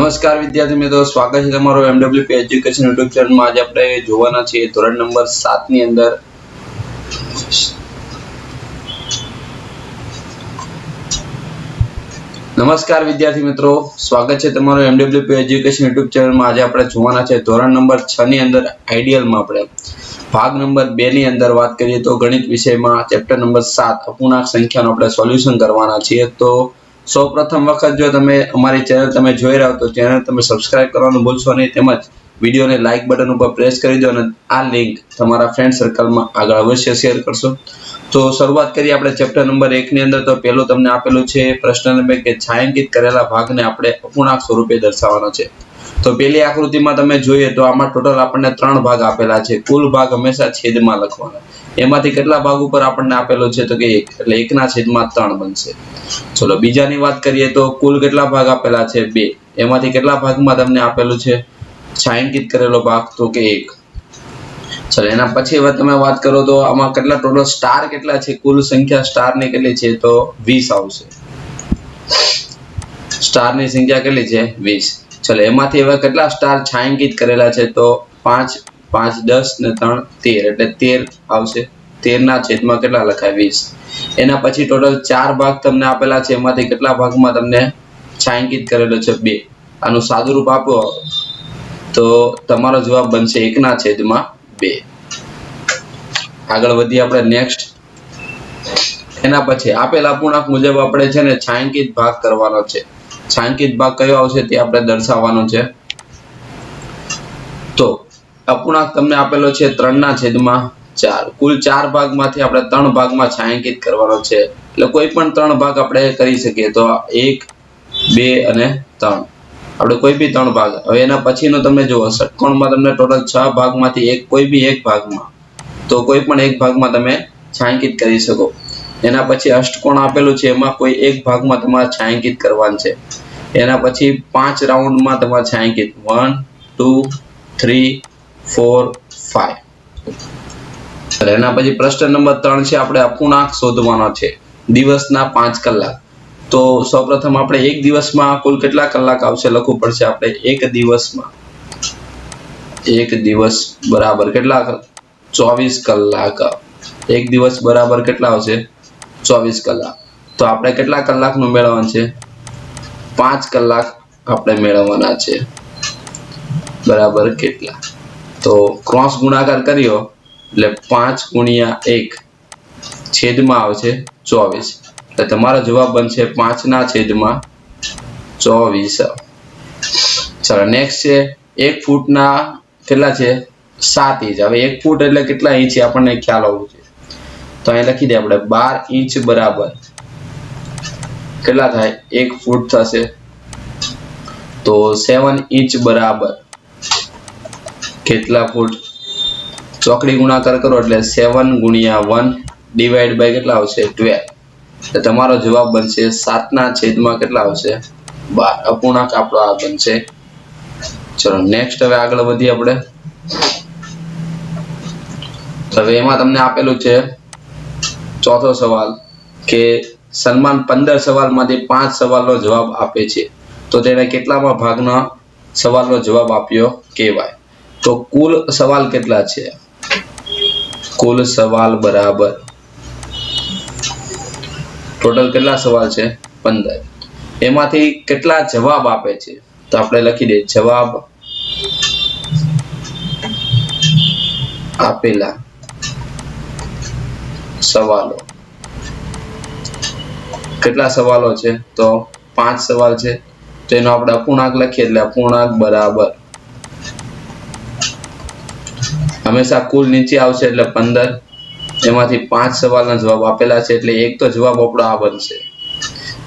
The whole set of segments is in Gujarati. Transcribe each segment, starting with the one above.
નમસ્કાર વિદ્યાર્થી મિત્રો, સ્વાગત છે તમારો MWP એજ્યુકેશન યુટ્યુબ ચેનલમાં। આજે આપણે જોવાના છીએ ધોરણ નંબર 7 ની અંદર નમસ્કાર વિદ્યાર્થી મિત્રો, સ્વાગત છે તમારો MWP એજ્યુકેશન યુટ્યુબ ચેનલમાં। આજે આપણે જોવાના છે ધોરણ નંબર 6 ની અંદર આઈડિયલમાં આપણે ભાગ નંબર 2 ની અંદર વાત કરીએ તો ગણિત વિષયમાં ચેપ્ટર નંબર 7 અપૂર્ણાંક સંખ્યાનો આપણે સોલ્યુશન કરવાના છીએ। તો સૌપ્રથમ વખત જો તમે અમારી ચેનલ તમે જોઈ રહ્યા હો તો ચેનલ તમે સબસ્ક્રાઇબ કરવાનું ભૂલશો નહીં, તેમજ વિડિયોને લાઈક બટન ઉપર પ્રેસ કરી દો અને આ લિંક તમારા ફ્રેન્ડ સર્કલમાં આગળ અવશ્ય શેર કરશો। તો શરૂઆત કરીએ આપણે ચેપ્ટર નંબર 1 ની અંદર। તો પહેલું તમને આપેલું છે પ્રશ્ન નંબર કે છાંયાંકિત કરેલા ભાગને આપણે અપૂર્ણાંક સ્વરૂપે દર્શાવવાનો છે। તો પહેલી આકૃતિમાં તમે જોઈએ તો આમાં ટોટલ આપણને 3 ભાગ આપેલા છે। કુલ ભાગ હંમેશા છેદમાં લખવાના। એમાંથી કેટલા ભાગ ઉપર આપણને આપેલો છે તો કે 1, એટલે 1/3 બનશે। ચલો બીજાની વાત કરીએ તો કુલ કેટલા ભાગ આપેલા છે 2, એમાંથી કેટલા ભાગમાં તમને આપેલું છે છાંયાંકિત કરેલો ભાગ તો કે 1। ચલો એના પછી હવે તમે વાત કરો તો આમાં કેટલા ટોટલ સ્ટાર કેટલા છે, કુલ સંખ્યા સ્ટારની કેટલી છે તો 20 આવશે। સ્ટારની સંખ્યા કેટલી છે 20। ચલો એમાંથી હવે કેટલા સ્ટાર છાંયાંકિત કરેલા છે તો 5, 5, 10 ને 3, 13, એટલે 13 આવશે। 13/, કેટલા લખાય 20। એના પછી ટોટલ 4 ભાગ તમને આપેલા છે, એમાંથી કેટલા ભાગમાં તમને છાંયાંકિત કરેલો છે 2। આનું સાદું રૂપ આપો તો તમારો જવાબ બનશે 1/2। આગળ વધીએ આપણે નેક્સ્ટ। એના પછી આપેલ અપૂર્ણાંક મુજબ આપણે છે ને છાંયાંકિત ભાગ કરવાનો છે। છાંયાંકિત ભાગ કયો આવશે તે આપણે દર્શાવવાનો છે। તો અપૂર્ણાંક તમને આપેલો છે 3/4। કુલ 4 ભાગમાંથી આપણે 3 ભાગમાં છાંયાંકિત કરવાનો છે, એટલે કોઈ પણ 3 ભાગ આપણે કરી શકીએ। તો 1, 2 અને 3 આપણે કોઈ બી 3 ભાગ। હવે એના પછીનો તમે જુઓ ષટકોણમાં તમને ટોટલ 6 ભાગમાંથી કોઈ બી એક ભાગમાં, તો કોઈ પણ એક ભાગમાં તમે છાંયાંકિત કરી શકો। એના પછી અષ્ટકોણ આપેલું છે, એમાં કોઈ એક ભાગમાં તમારે છાંયાંકિત કરવાનું છે। એના પછી 5 રાઉન્ડમાં તમારે છાંયાંકિત 1, 2, 3, 4, 5। એના પછી પ્રશ્ન નંબર 3 છે, આપણે અપૂર્ણાંક શોધવાનો છે દિવસના 5 કલાક। તો સૌપ્રથમ આપણે એક દિવસમાં કુલ કેટલા કલાક આવશે લખવું પડશે આપણે। એક દિવસમાં, એક દિવસ બરાબર કેટલા 24 કલાક। એક દિવસ બરાબર કેટલા આવશે 24 કલાક। તો આપણે કેટલા કલાકનું મેળવવાનું છે 5 કલાક આપણે મેળવવાના છે, બરાબર કેટલા। તો ક્રોસ ગુણાકાર કર્યો એટલે 5 × 1 છેદમાં આવશે 24, એટલે તમારો જવાબ બનશે 5/24। ચલો નેક્સ્ટ છે 1 ફૂટના કેટલા છે 7 ઇંચ। હવે 1 ફૂટ એટલે કેટલા ઇંચ આપણને ખ્યાલ હોવો જોઈએ। તો અહીં લખી દે આપણે 12 ઇંચ બરાબર કેટલા થાય 1 ફૂટ થશે। તો 7 ઇંચ બરાબર કેટલા ફૂટ, ચોકડી ગુણાકાર કરો એટલે 7 × 1 / કેટલા આવશે 12, એટલે તમારો જવાબ બનશે 7/, કેટલા આવશે 12। અપૂર્ણાંક આપણો આ બનશે। ચલો નેક્સ્ટ હવે આગળ વધીએ આપણે। હવે એમાં તમને આપેલું છે ચોથો સવાલ કે સલમાન 15 સવાલમાંથી 5 સવાલનો જવાબ આપે છે, તો તેને કેટલામાં ભાગના સવાલનો જવાબ આપ્યો કહેવાય। તો કુલ સવાલ કેટલા છે, કુલ સવાલ બરાબર ટોટલ કેટલા સવાલ છે 15, એમાંથી કેટલા જવાબ આપે છે તો આપણે લખી દઈએ જવાબ આપેલા સવાલો। કેટલા સવાલો છે તો 5 સવાલ છે, તો એનો આપણે અપૂર્ણાંક લખીએ એટલે અપૂર્ણાંક બરાબર હંમેશા કુલ નીચે આવશે એટલે 15, એમાંથી 5 સવાલના જવાબ આપેલા છે એટલે એક તો જવાબ આપણો આ બનશે।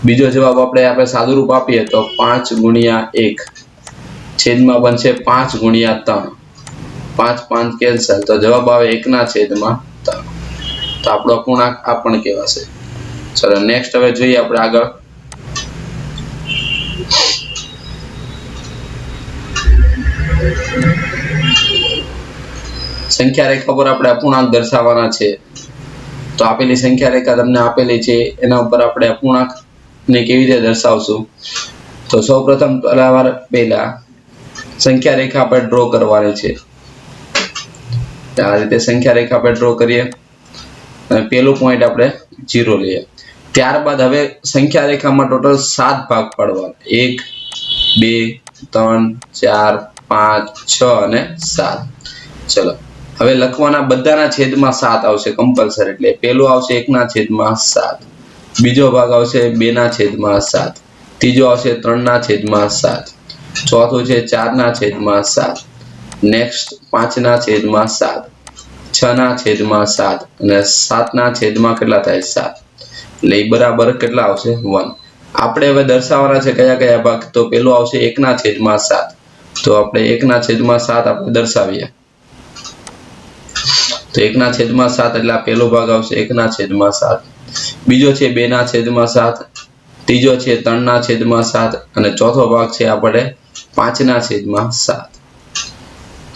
બીજો જવાબ આપણે સાદું રૂપ આપીએ તો 5 × 1 છેદમાં બનશે 5 × 3, 5 5 કેન્સલ, તો જવાબ આવે 1/3। તો આપણો અપૂર્ણાંક આ પણ કહેવાશે। ચલો નેક્સ્ટ હવે જોઈએ આપણે આગળ। સંખ્યા રેખા પર આપણે અપૂર્ણાંક દર્શાવવાના છે। તો આપેલી સંખ્યા રેખા તમને આપેલી છે, એના ઉપર આપણે અપૂર્ણાંકને કેવી રીતે દર્શાવશું તો સૌપ્રથમ પહેલા સંખ્યા રેખા આપણે ડ્રો કરવાની છે. આ રીતે સંખ્યા રેખા આપણે ડ્રો કરીએ અને પહેલું પોઈન્ટ આપણે 0 લઈએ. ત્યારબાદ હવે સંખ્યા રેખામાં ટોટલ 7 ભાગ પાડવાના. 1 2 3 4 5 6 અને 7. ચલો હવે લખવાના બધાના છેદમાં 7 આવશે કમ્પલસરી. એટલે પહેલું આવશે 1/7, બીજો ભાગ આવશે 2/7, ત્રીજો આવશે 3/7, ચોથું છે 4/7, નેક્સ્ટ 5/7, 6/7 અને 7/7 કેટલા થાય 7. એટલે એ બરાબર કેટલા આવશે 1. આપણે હવે દર્શાવવાના છે કયા કયા ભાગ. તો પેલું આવશે 1/7. તો આપણે 1/7 આપણે દર્શાવીએ. તો 1/7 એટલે આ પહેલો ભાગ આવશે 1/7, બીજો છે 2/7, ત્રીજો છે 3/7 અને ચોથો ભાગ છે આપણે 5/7.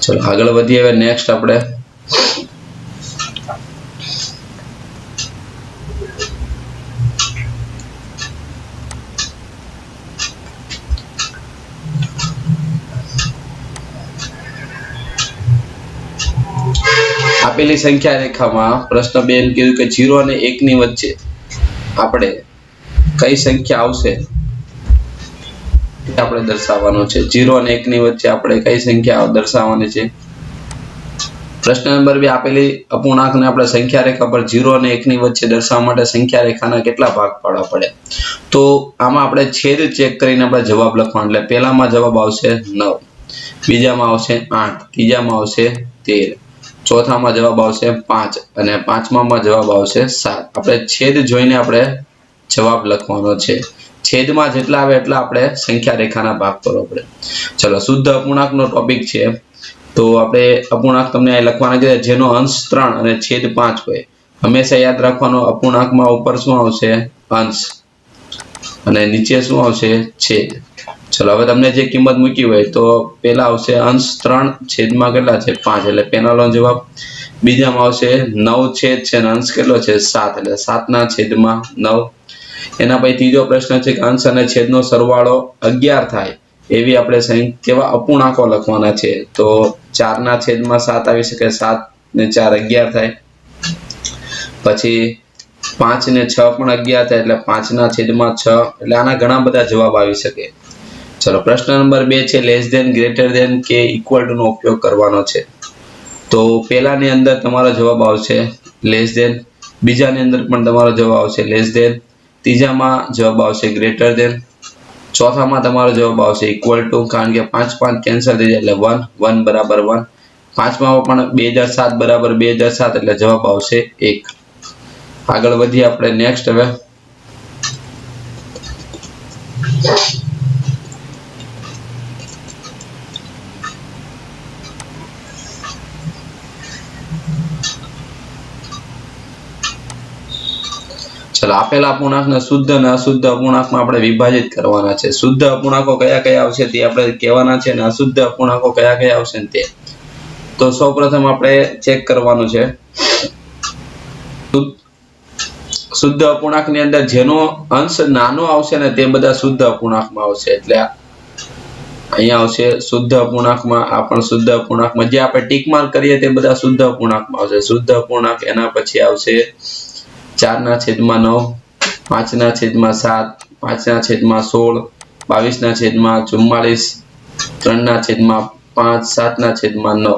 ચલો આગળ વધીએ. હવે નેક્સ્ટ આપણે આપેલી સંખ્યા રેખામાં પ્રશ્ન 2 એમ કીધું કે 0 અને 1 ની વચ્ચે આપણે કઈ સંખ્યા આવશે તે આપણે દર્શાવવાનું છે. 0 અને 1 ની વચ્ચે આપણે કઈ સંખ્યા દર્શાવવાની છે. પ્રશ્ન નંબર 2 આપેલી અપૂર્ણાંકને આપણે સંખ્યા રેખા પર 0 અને 1 ની વચ્ચે દર્શાવવા માટે સંખ્યા રેખાના કેટલા ભાગ પાડવા પડે. તો આમાં આપણે છેદ ચેક કરીને આપણે જવાબ લખવાનો. એટલે પહેલામાં જવાબ આવશે 9, બીજામાં આવશે 8, ત્રીજામાં આવશે 13, ચોથામાં જવાબ આવશે 5 અને પાંચમામાં જવાબ આવશે 7. આપણે છેદ જોઈને આપણે જવાબ લખવાનો છે. છેદમાં જેટલા આવે એટલા આપણે સંખ્યા રેખાના ભાગ કરવો પડે. ચલો શુદ્ધ અપૂર્ણાંકનો ટોપિક છે. તો આપણે અપૂર્ણાંક તમને અહીં લખવાના છે જેનો અંશ 3 અને છેદ 5 હોય. હંમેશા યાદ રાખવાનો અપૂર્ણાંકમાં ઉપર શું આવશે અંશ અને નીચે શું આવશે છેદ. ચલો હવે તમને જે કિંમત મૂકી હોય તો પહેલા આવશે અંશ 3 છેદમાં કેટલા છે 5 એટલે પહેલાનો જવાબ. બીજામાં આવશે 9 છેદ છે અને અંશ કેટલો છે 7 એટલે 7/9. એના પછી ત્રીજો પ્રશ્ન છે કે અંશ અને છેદનો સરવાળો 11 થાય એવી આપણે કેવા અપૂર્ણાંકો લખવાના છે. તો 4/7 આવી શકે. 7 ને 4 11 થાય. પછી 5 ને 6 પણ 11 થાય એટલે 5/6. એટલે આના ઘણા બધા જવાબ આવી શકે. ચલો પ્રશ્ન નંબર 2 છે લેસ ધેન, ગ્રેટર ધેન કે ઇક્વલ ટુ નો ઉપયોગ કરવાનો છે. તો પહેલાની અંદર તમારો જવાબ આવશે લેસ ધેન, બીજાની અંદર પણ તમારો જવાબ આવશે લેસ ધેન, ત્રીજામાં જવાબ આવશે ગ્રેટર ધેન, ચોથામાં તમારો જવાબ આવશે ઇક્વલ ટુ. કારણ કે 5 5 કેન્સલ થઈ જાય એટલે 1 1 બરાબર 1. પાંચમામાં પણ 2007 બરાબર 2007 એટલે જવાબ આવશે 1. આગળ વધીએ આપણે નેક્સ્ટ. હવે ચલો આપેલા અપૂર્ણાંકને શુદ્ધ અને અશુદ્ધ અપૂર્ણાંકમાં આપણે વિભાજિત કરવાના છે. શુદ્ધ અપૂર્ણાંકો કયા કયા આવશે તે આપણે કહેવાના છે અને અશુદ્ધ અપૂર્ણાંકો કયા કયા આવશે તે. તો સૌપ્રથમ આપણે ચેક કરવાનું છે શુદ્ધ અપૂર્ણાંકની અંદર જેનો અંશ નાનો આવશે ને તે બધા શુદ્ધ અપૂર્ણાંકમાં આવશે. એટલે અહીંયા આવશે શુદ્ધ અપૂર્ણાંકમાં, આ પણ શુદ્ધ અપૂર્ણાંકમાં. જે આપણે ટીક માર્ક કરીએ તે બધા શુદ્ધ અપૂર્ણાંકમાં આવશે. શુદ્ધ અપૂર્ણાંક એના પછી આવશે 4/9, 5/7, 5/16, 22/44, 3/5, 7/9.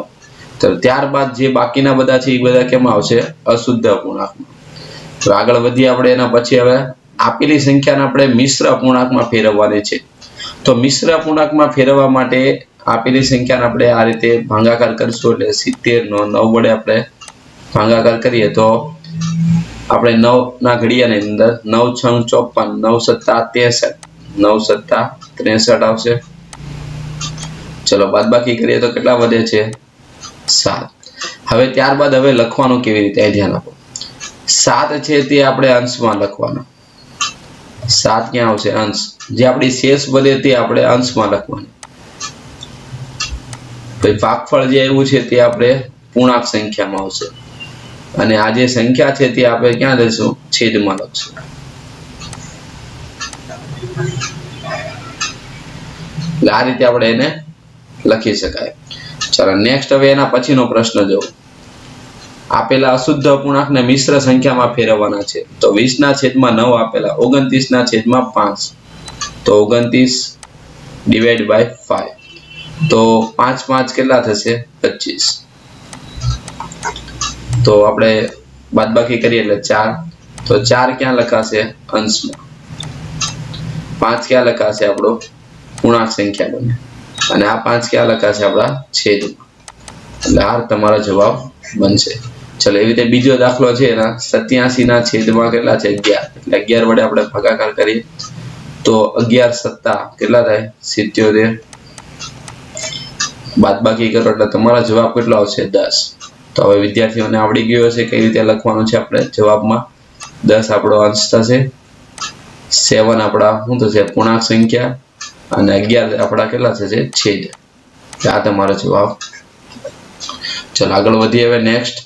તો ત્યારબાદ જે બાકીના બધા છે એ બધા કેમાં આવશે અશુદ્ધ અપૂર્ણાંકમાં. તો આગળ વધીએ આપણે. એના પછી હવે આપેલી સંખ્યાને આપણે મિશ્ર અપૂર્ણાંકમાં ફેરવવાની છે. તો મિશ્ર અપૂર્ણાંકમાં ફેરવવા માટે આપેલી સંખ્યાને આપણે આ રીતે ભાગાકાર કરીશું. એટલે 70 નો 9 વડે આપણે ભાગાકાર કરીએ તો આપણે 9 ના ઘડિયાની અંદર 9 × 54, 9 × 7 = 63, 9 × 7 = 63 આવશે. ચલો બાદબાકી કરીએ તો કેટલા વધે છે 7. હવે ત્યારબાદ હવે લખવાનું કેવી રીતે ધ્યાન આપો. 7 છે તે આપણે અંશમાં લખવાનો. 7 ક્યાં આવશે અંશ. જે આપણી શેષ વધે તે આપણે અંશમાં લખવાની. પછી ભાગફળ જે આવ્યું છે તે આપણે પૂર્ણાંક સંખ્યામાં આવશે અને આ જે સંખ્યા છે તે આપણે ક્યાં લઈશું છેદમાં લખશું. એટલે આ રીતે આપણે એને લખી શકાય. ચાલો નેક્સ્ટ હવે એના પછીનો પ્રશ્ન જો. આપેલા અશુદ્ધ અપૂર્ણાંકને મિશ્ર સંખ્યામાં ફેરવવાના છે. તો 20/9 આપેલા 29/5. તો 29 ડિવાઈડ બાય 5. તો 5 5 કેટલા થશે? 25. તો આપણે બાદબાકી કરીએ એટલે 4. તો 4 ક્યાં લખાશે? અંશમાં. 5 ક્યાં લખાશે? આપણો પૂર્ણાંક સંખ્યા બને. અને આ 5 ક્યાં લખાશે? આપણા છેદમાં. એટલે આ તમારો જવાબ બનશે. ચલો એવી રીતે બીજો દાખલો છે એના 87/છેદમાં કેટલા છે? 11. એટલે 11 વડે આપણે ભાગાકાર કરીએ તો 11 * કેટલા થાય? 77. બાદબાકી કરો એટલે તમારો જવાબ કેટલો આવશે? 10. તો હવે વિદ્યાર્થીઓને આવડી ગયો હશે કઈ રીતે લખવાનું છે. આપણે જવાબમાં 10 આપણો અંશ થશે, 7 આપણા શું થશે? પૂર્ણાંક સંખ્યા, અને 11 આપણા કેટલા થશે? છેદ. આ તમારો જવાબ. ચલો આગળ વધીએ હવે નેક્સ્ટ.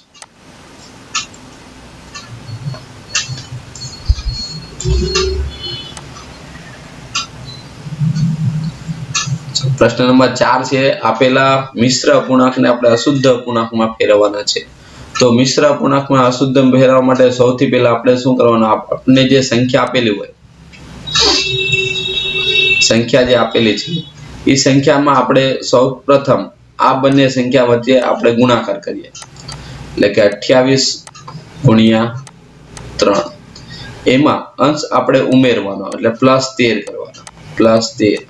પ્રશ્ન નંબર 4 છે. આપેલા મિશ્ર અપૂર્ણાંકને આપણે અશુદ્ધ અપૂર્ણાંકમાં ફેરવવાના છે. તો મિશ્ર અપૂર્ણાંકમાં અશુદ્ધ ફેરવવા માટે સૌથી પહેલા આપણે શું કરવાનું? આપણે જે સંખ્યા આપેલી હોય, સંખ્યા જે આપેલી છે એ સંખ્યામાં આપણે સૌપ્રથમ આ બંને સંખ્યા વચ્ચે આપણે ગુણાકાર કરીએ. એટલે કે 28 * 3. એમાં અંશ આપણે ઉમેરવાનો એટલે +13 કરવાનો. +13.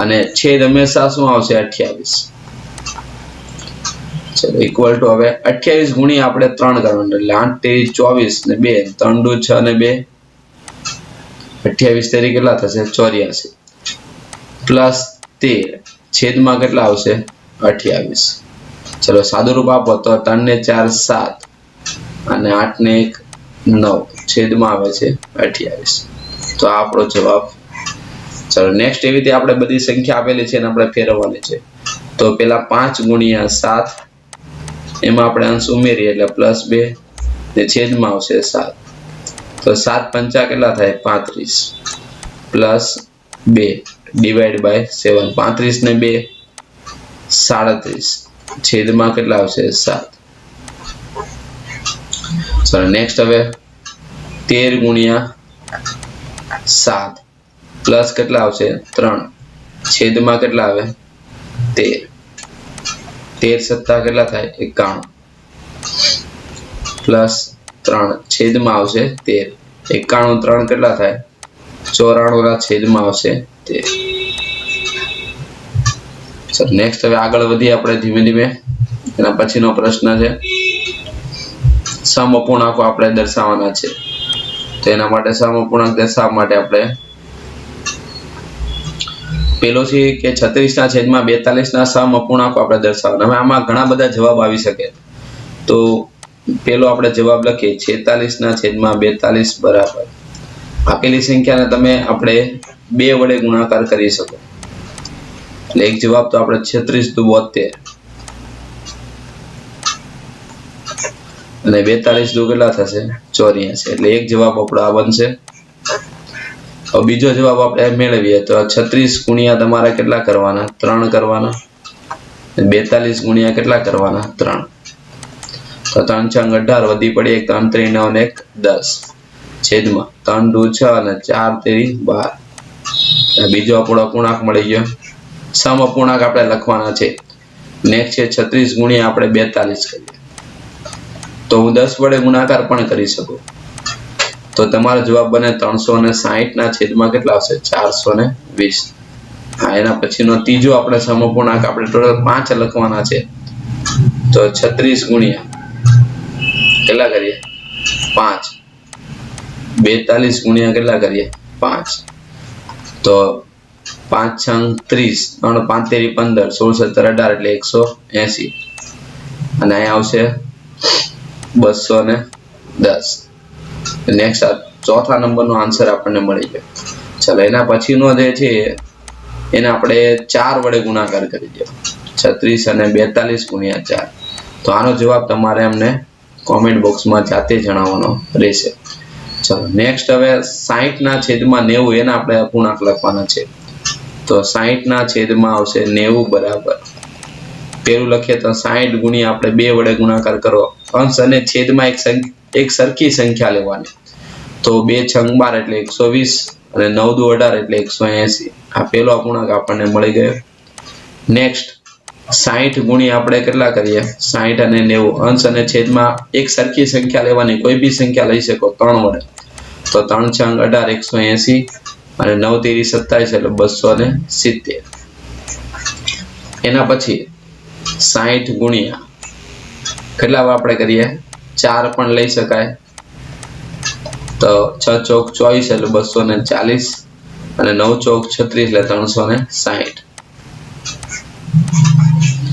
અને છેદ હંમેશા શું આવશે? 28. ચલો ઇક્વલ ટુ હવે 28 ગુણ્યા આપણે 3 કરવાનું. એટલે 8 * 3 = 24 ને 2 3 * 2 = 6 અને 2 28 તરીકે કેટલા થશે? 84. +13 છેદમાં કેટલા આવશે? 28. ચલો સાદું રૂપ આપો તો 3 ને 4 7 અને 8 ને 1 9 છેદમાં આવે છે 28. તો આ આપણો જવાબ. ચલો નેક્સ્ટ એવી રીતે આપણે બધી સંખ્યા આપેલી છે એને આપણે ફેરવવાની છે. તો પેલા 5 * 7 એમાં આપણે અંશ ઉમેરીએ એટલે +2 ને છેદમાં આવશે 7. તો 7 × 5 કેટલા થાય? 35. +2 ડિવાઈડ બાય 7. 35 ને 2 37 છેદમાં કેટલા આવશે? 7. ચલો નેક્સ્ટ હવે 13 * 7 પ્લસ કેટલા આવશે? 3 છેદમાં કેટલા આવે? 13. 13 * 7 કેટલા થાય? 91. +3 છેદમાં આવશે 13. 91 3 કેટલા થાય? 94 ના છેદમાં આવશે 13. ચલો નેક્સ્ટ હવે આગળ વધીએ આપણે ધીમે ધીમે. એના પછીનો પ્રશ્ન છે સમઅપૂર્ણાંકો આપણે દર્શાવવાના છે. તો એના માટે સમઅપૂર્ણાંક દર્શાવવા માટે આપણે પેલો છે કે 36/42 ના સમઅપૂર્ણાંકો આપણે દર્શાવવાના. હવે આમાં ઘણા બધા જવાબ આવી શકે. તો પેલો આપણે જવાબ લખીએ 46/42 બરાબર આપેલી સંખ્યાને તમે આપણે 2 વડે ગુણાકાર કરી શકો. એટલે એક જવાબ તો આપણે 36 × 72 અને 42 × કેટલા થશે? 84. એટલે એક જવાબ આપણો આ બનશે. હવે બીજો જવાબ આપણે મેળવીએ તો 36 ગુણ્યા તમારે કેટલા કરવાના? 3 કરવાના. 42 ગુણ્યા કેટલા કરવાના? 3. તો 3 × 6 = 18 વધી પડી 1 3 3 9 1 10 છેદમાં 3 × 2 6 અને 4 3 12. બીજો આપણો અપૂર્ણાંક મળી ગયો. સમઅપૂર્ણાંક આપણે લખવાના છે. નેક્સ્ટ છે 36 ગુણ્યા આપણે 42 કરીએ તો હું 10 વડે ગુણાકાર પણ કરી શકું. તો તમારો જવાબ બને 360 ના છેદમાં કેટલા આવશે? 420. હા એના પછીનો ત્રીજો આપણે સમઅપૂર્ણાંક આપણે ટોટલ 5 લખવાના છે. તો 36 ગુણ્યા કેટલા કરીએ? 5. 42 ગુણ્યા કેટલા કરીએ? 5. તો 5 × 6 = 30 3 5 15 16 17 18 એટલે 180. અને અહીંયા આવશે 210. નેક્સ્ટ ચોથા નંબરનો આન્સર આપણને મળી ગયો. ચાલો એના પછીનો જે છે એને આપણે 4 વડે ગુણાકાર કરી દો. 36 અને 42 ગુણ્યા 4. તો આનો જવાબ તમારે અમને કોમેન્ટ બોક્સમાં જાતે જણાવવાનો રહેશે. ચલો નેક્સ્ટ હવે 60 ના છેદમાં 90 એના આપણે અપૂર્ણાંક લખવાના છે. તો 60 ના છેદમાં આવશે 90 બરાબર પેલું લખીએ તો 60 ગુણ્યા આપણે 2 વડે ગુણાકાર કરો અંશ અને છેદમાં એક સરખી સંખ્યા લેવાની તો 2 છંગ 12 એટલે 120 અને 9 દુ 18 એટલે 180 આ પેલો અપૂર્ણાંક આપણને મળી ગયો નેક્સ્ટ 60 ગુણ્યા આપણે કેટલા કરીએ 60 અને 90 અંશ અને છેદમાં એક સરખી સંખ્યા લેવાની કોઈ બી સંખ્યા લઈ શકો 3 વડે તો 3 છંગ 18 180 અને 9 તેરી 27 એટલે 270 એના પછી 60 ગુણ્યા કેટલા આપણે કરીએ 4 પણ લઈ શકાય તો 6 ચોક 24 એટલે 240 અને 9 ચોક 36 એટલે 360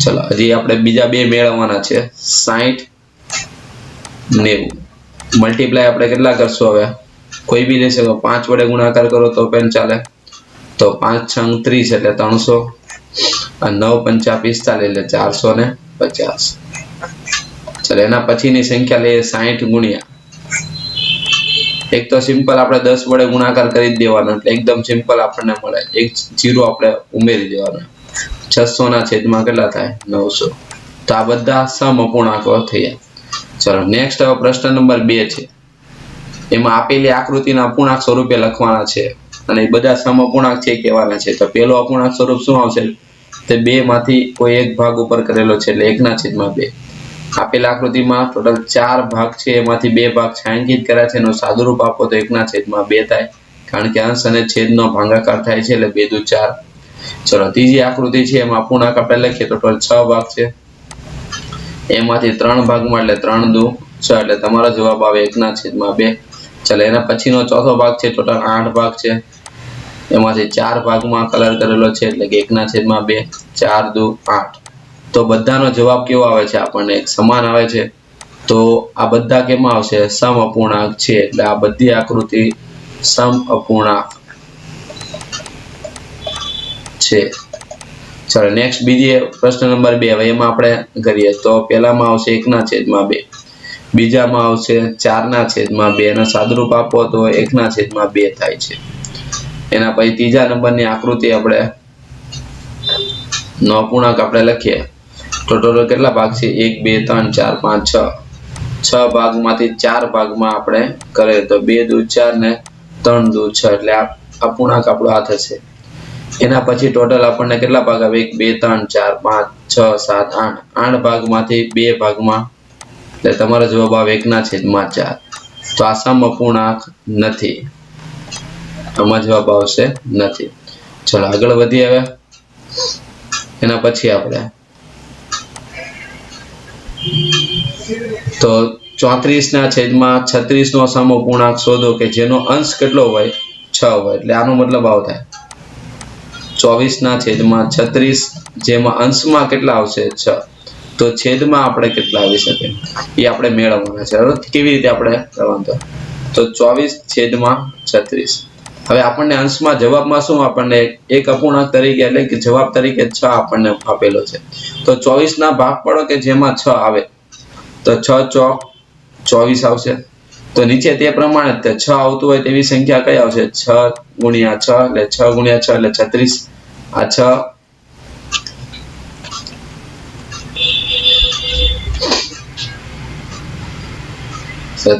ચલો હજી આપણે બીજા બે મેળવવાના છે 60 90 મલ્ટીપ્લાય આપણે કેટલા કરશું હવે કોઈ બી લઈ શકો 5 વડે ગુણાકાર કરો તો પણ ચાલે તો 5 છંગ 30 એટલે 300 અને 9 પંચા 45 એટલે 450 ચલો એના પછીની સંખ્યા લઈએ 60 ગુણ્યા એક તો સિમ્પલ આપણે 10 વડે ગુણાકાર કરી દેવાનો એટલે એકદમ સિમ્પલ આપણને મળે એક જીરો આપણે ઉમેરી દેવાનો 600 ના છેદમાં કેટલા થાય 900 તો આ બધા સમઅપૂર્ણાંકો થયા ચલો નેક્સ્ટ હવે પ્રશ્ન નંબર 2 છે એમાં આપેલી આકૃતિના અપૂર્ણાંક સ્વરૂપે લખવાના છે અને એ બધા સમઅપૂર્ણાંક છે કહેવાના છે તો પેલો અપૂર્ણાંક સ્વરૂપ શું આવશે તે 2 માંથી કોઈ એક ભાગ ઉપર કરેલો છે એટલે 1/2 આપેલા આકૃતિમાં ટોટલ 4 ભાગ છે એમાંથી 2 ભાગ છાંયાંકિત કર્યા છે એનું સાદુરૂપ આપો તો 1/2 થાય કારણ કે અંશ અને છેદનો ભાગાકાર થાય છે એટલે 2 દુ 4 ચલો ત્રીજી આકૃતિ છે એમાં અપૂર્ણાંક આપણે લખીએ તો ટોટલ 6 ભાગ છે એમાંથી 3 ભાગમાં એટલે 3 દુ 6 એટલે તમારો જવાબ આવે 1/2 ચલો એના પછીનો ચોથો ભાગ છે ટોટલ 8 ભાગ છે એમાંથી 4 ભાગમાં કલર કરેલો છે એટલે કે 1/2 4 દુ 8 તો બધાનો જવાબ કેવો આવે છે આપણને એક સમાન આવે છે તો આ બધા કેમાં આવશે સમઅપૂર્ણાંક છે એટલે આ બધી આકૃતિ સમઅપૂર્ણાંક છે ચલો નેક્સ્ટ બીજી પ્રશ્ન નંબર 2 હવે એમાં આપણે કરીએ તો પહેલામાં આવશે 1/2 બીજામાં આવશે 4/2 એનો સાદુરૂપ આપો તો 1/2 થાય છે એના પછી ત્રીજા નંબરની આકૃતિ આપણે નો અપૂર્ણાંક આપણે લખીએ તો ટોટલ કેટલા ભાગ છે 1 2 3 4 5 6 ભાગમાંથી 4 ભાગમાં આપણે કરીએ તો 2 દુ 4 ને 3 દુ 6 એટલે આ અપૂર્ણાંક આપણો આ થશે એના પછી ટોટલ આપણને કેટલા ભાગ આવે 1 2 3 4 5 6 7 8 8 ભાગમાંથી 2 ભાગમાં એટલે તમારો જવાબ આવે 1/4 તો આ સમઅપૂર્ણાંક નથી આમાં જવાબ આવશે નથી ચલો આગળ વધીએ હવે એના પછી આપણે તો 34/36 નો સમઅપૂર્ણાંક શોધો કે જેનો અંશ કેટલો હોય 6 હોય એટલે આનો મતલબ આવો થાય 24/36 જેમાં અંશમાં કેટલા આવશે 6 તો છેદમાં આપણે કેટલા આવી શકે એ આપણે મેળવવાના છે બરાબર કેવી રીતે આપણે કરવાનું તો 24/36 હવે આપણને અંશમાં જવાબમાં શું આપણને એક અપૂર્ણાંક તરીકે એટલે કે જવાબ તરીકે 6 આપણને આપેલો છે તો 24 ના ભાગ પાડો કે જેમાં 6 આવે તો 6 ચોક 24 આવશે તો નીચે તે પ્રમાણે 6 આવતું હોય તેવી સંખ્યા કઈ આવશે 6 ગુણ્યા 6 એટલે 6 ગુણ્યા 6 એટલે 36 આ 6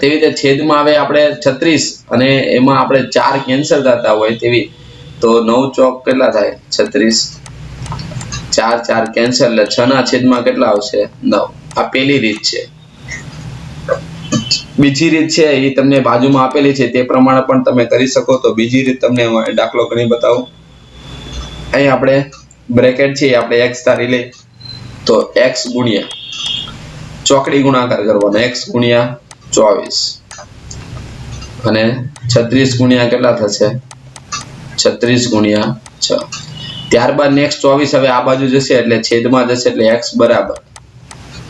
તેવી રીતે છેદમાં આવે આપણે 36 અને એમાં આપણે 4 કેન્સલ થતા હોય તેવી તો 9 ચોક કેટલા થાય 36 4 કેન્સલ એટલે 6 ના છેદમાં કેટલા આવશે 9 આ પહેલી રીત છે બીજી રીત છે એ તમને બાજુમાં આપેલી છે તે પ્રમાણે પણ તમે કરી શકો તો બીજી રીત તમને દાખલો કરી બતાવું અહીં આપણે બ્રેકેટ છે આપણે x ધારી લઈ તો x ગુણ્યા ચોકડી ગુણાકાર કરવાનો x ગુણ્યા 24 અને 36 ગુણ્યા કેટલા થશે 36 ગુણ્યા 6 ત્યારબાદ નેક્સ્ટ 24 હવે આ બાજુ જશે એટલે છેદમાં જશે એટલે x બરાબર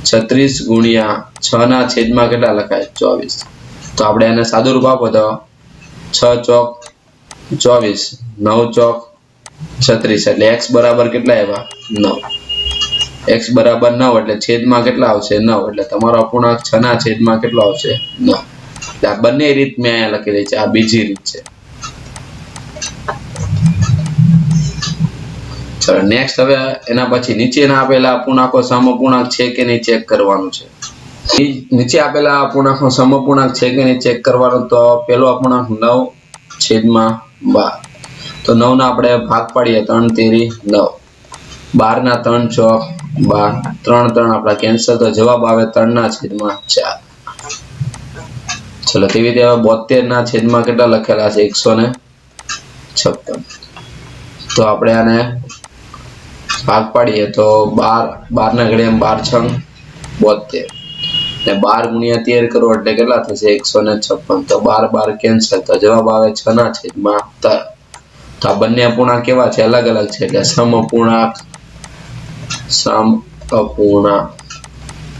36 ગુણ્યા 6 ના છેદમાં કેટલા લખાય 24 તો આપણે એને સાદુરૂપ આપો તો 6 ચોક 24 9 ચોક 36 એટલે x બરાબર કેટલા આવ્યા 9 x બરાબર 9 એટલે છેદમાં કેટલા આવશે 9 એટલે તમારો અપૂર્ણાંક 6 ના છેદમાં કેટલો આવશે 9 એટલે આ બંને રીત મેં અહીંયા લખેલી છે આ બીજી રીત છે ચલો નેક્સ્ટ હવે એના પછી નીચેના આપેલા અપૂર્ણાંકો સમઅપૂર્ણાંક છે કે નહીં ચેક કરવાનું છે. નીચે આપેલા અપૂર્ણાંકો સમઅપૂર્ણાંક છે કે નહીં ચેક કરવાનું. તો પેલો અપૂર્ણાંક 9/12. તો 9 ના આપણે ભાગ પાડીએ 3 તેરી 9, 12 ના 3 ચોક 12, 3 3 આપણા કેન્સલ, તો જવાબ આવે 3/4. ચલો તેવી રીતે 72/, કેટલા લખેલા છે 156. તો આપણે આને ભાગ પાડીએ તો 12 ના ઘડિયામાં 12 6 72 ને 12 ગુણ્યા 13 કરો એટલે કેટલા થશે 156. તો 12 કેન્સલ, તો જવાબ આવે 6/3. તો આ બંને અપૂર્ણાંક કેવા છે? અલગ અલગ છે, એટલે સમઅપૂર્ણાંક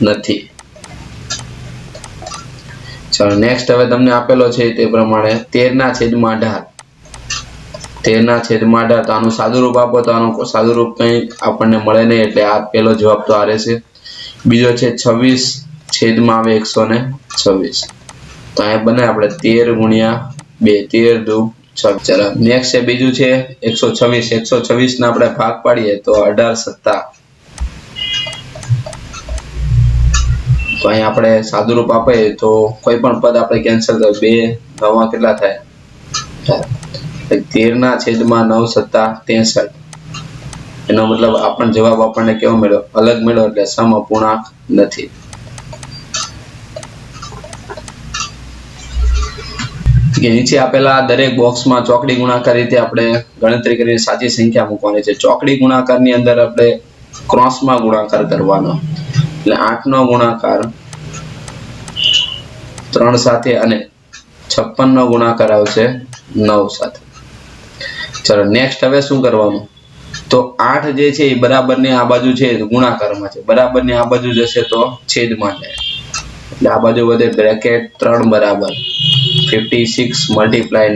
નથી. ચલો નેક્સ્ટ હવે તમને આપેલો છે તે પ્રમાણે 13/18. 13/18, તો આનું સાદુરૂપ આપો તો આનું સાદુરૂપ કંઈ આપણને મળે નહીં, એટલે આ પહેલો જવાબ તો આ રહેશે. બીજો છે 26/126. તો અહીંયા બને આપણે 13 ગુણ્યા 2, 13 દુ 26. ચલો નેક્સ્ટ છે બીજું છે 126. 126 ના આપણે ભાગ પાડીએ તો 18/7. તો અહીંયા આપણે સાદુરૂપ આપીએ તો કોઈ પણ પદ આપણે કેન્સલ થાય, 2 9 કેટલા થાય 13/9/63. એનો મતલબ આપણને જવાબ આપણને કેવો મળ્યો? અલગ મળ્યો, એટલે સમઅપૂર્ણાંક નથી. નીચે આપેલા દરેક બોક્સમાં ચોકડી ગુણાકાર રીતે આપણે ગણતરી કરીને સાચી સંખ્યા મૂકવાની છે. ચોકડી ગુણાકારની અંદર આપણે ક્રોસમાં ગુણાકાર કરવાનો, એટલે 8 નો ગુણાકાર 3 સાથે અને 56 નો ગુણાકાર આવશે 9 સાથે. ચલો નેક્સ્ટ હવે શું કરવાનું? તો 8 જે છે એ બરાબરની આ બાજુ છે ગુણાકારમાં છે, બરાબરની આ બાજુ જશે તો છેદમાં જાય, એટલે આ બાજુ વધે બ્રેકેટ 3 બરાબર 56 ×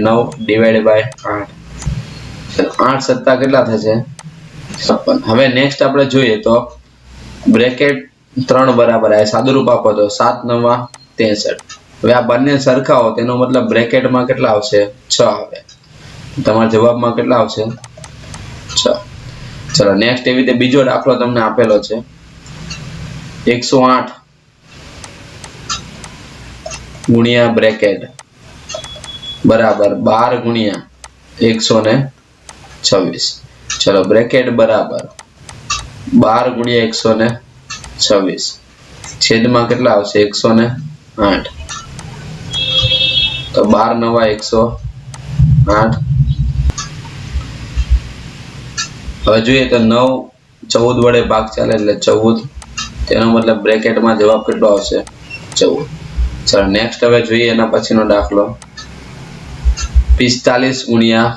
9 / 8. 8 સત્તા કેટલા થશે 56. હવે નેક્સ્ટ આપણે જોઈએ તો બ્રેકેટ 3 બરાબર આ સાદુરૂપ આપો તો 7 9 63. હવે આ બંને સરખાવો, તેનો મતલબ બ્રેકેટમાં કેટલા આવશે 6 આવે, તમારા જવાબમાં કેટલા આવશે 6. ચલો નેક્સ્ટ એવી રીતે બીજો દાખલો તમને આપેલો છે 108 ગુણ્યા બ્રેકેટ બરાબર 12 ગુણ્યા 126. ચલો બ્રેકેટ બરાબર 12 ગુણ્યા 126 છેદમાં કેટલા આવશે 108. તો 12 9 108. હવે જોઈએ તો 9 14 વડે ભાગ ચાલે એટલે 14, તેનો મતલબ બ્રેકેટમાં જવાબ કેટલો આવશે 14. ચલો નેક્સ્ટ હવે જોઈએ એના પછીનો દાખલો 45 ગુણ્યા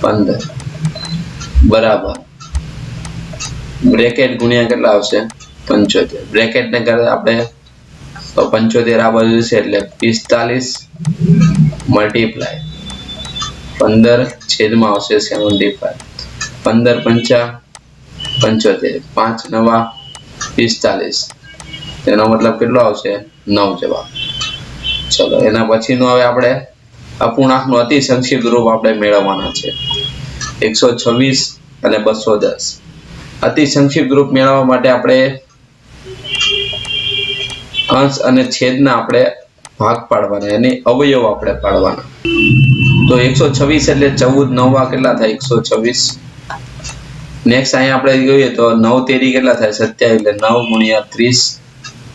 15 બરાબર બ્રેકેટ ગુણ્યા કેટલા આવશે 75. બ્રેકેટ ને કરે આપણે તો 75 આ બાજુ છે, એટલે 45 × 15 છેદમાં આવશે 75. 15 5 75, 5 9 45, તેનો મતલબ કેટલો આવશે 9 જવાબ. ચલો એના પછીનો હવે આપણે અપૂર્ણાંકનો અતિ સંક્ષિપ્ત રૂપ આપણે મેળવવાના છે 126 અને 210. અતિ સંક્ષિપ્ત રૂપ મેળવવા માટે આપણે અંશ અને છેદના આપણે ભાગ પાડવાના, એની અવયવ આપણે પાડવાના. તો 126 એટલે 14 9 કેટલા થાય 126. નેક્સ્ટ અહીંયા આપણે જોઈએ તો 9 તેરી કેટલા થાય 27, એટલે 9 ગુણ્યા 30,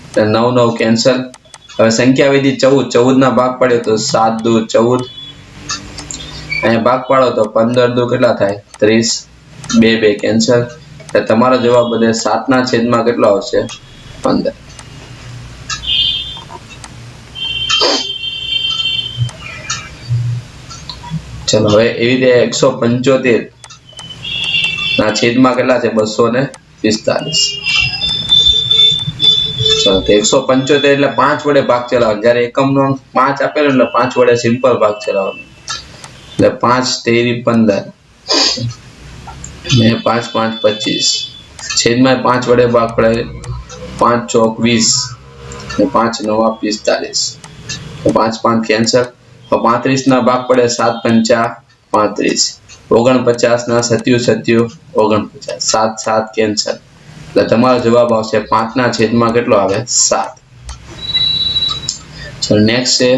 એટલે 9 9 કેન્સલ. હવે સંખ્યા વિધિ 14 ના ભાગ પાડે તો 7 દુ 14, અહીંયા ભાગ પાડો તો 15 દુ કેટલા થાય 30, 2 2 કેન્સલ. એટલે તમારો જવાબ બધે 7 ના છેદમાં કેટલો આવશે 15. ચલો હવે એવી રીતે 175 ના છેદમાં કેટલા છે 245. ચલો તો 175 એટલે 5 વડે ભાગ ચલાવવાનો, જ્યારે એકમનો અંક 5 આપેલો એટલે 5 વડે સિમ્પલ ભાગ ચલાવવાનો, એટલે 5 તેરી 15 ને 5 5 25, છેદમાં 5 વડે ભાગ પડે 5 ચોક 20 ને 5 9 45, તો 5 5 કેન્સલ. 35 ના ભાગ પડે 7 5 35, 49 ના 57 49 7 7 કેન્સલ એટલે તમારો જવાબ આવશે 5 ના છેદમાં કેટલો આવે 7. ચલો નેક્સ્ટ છે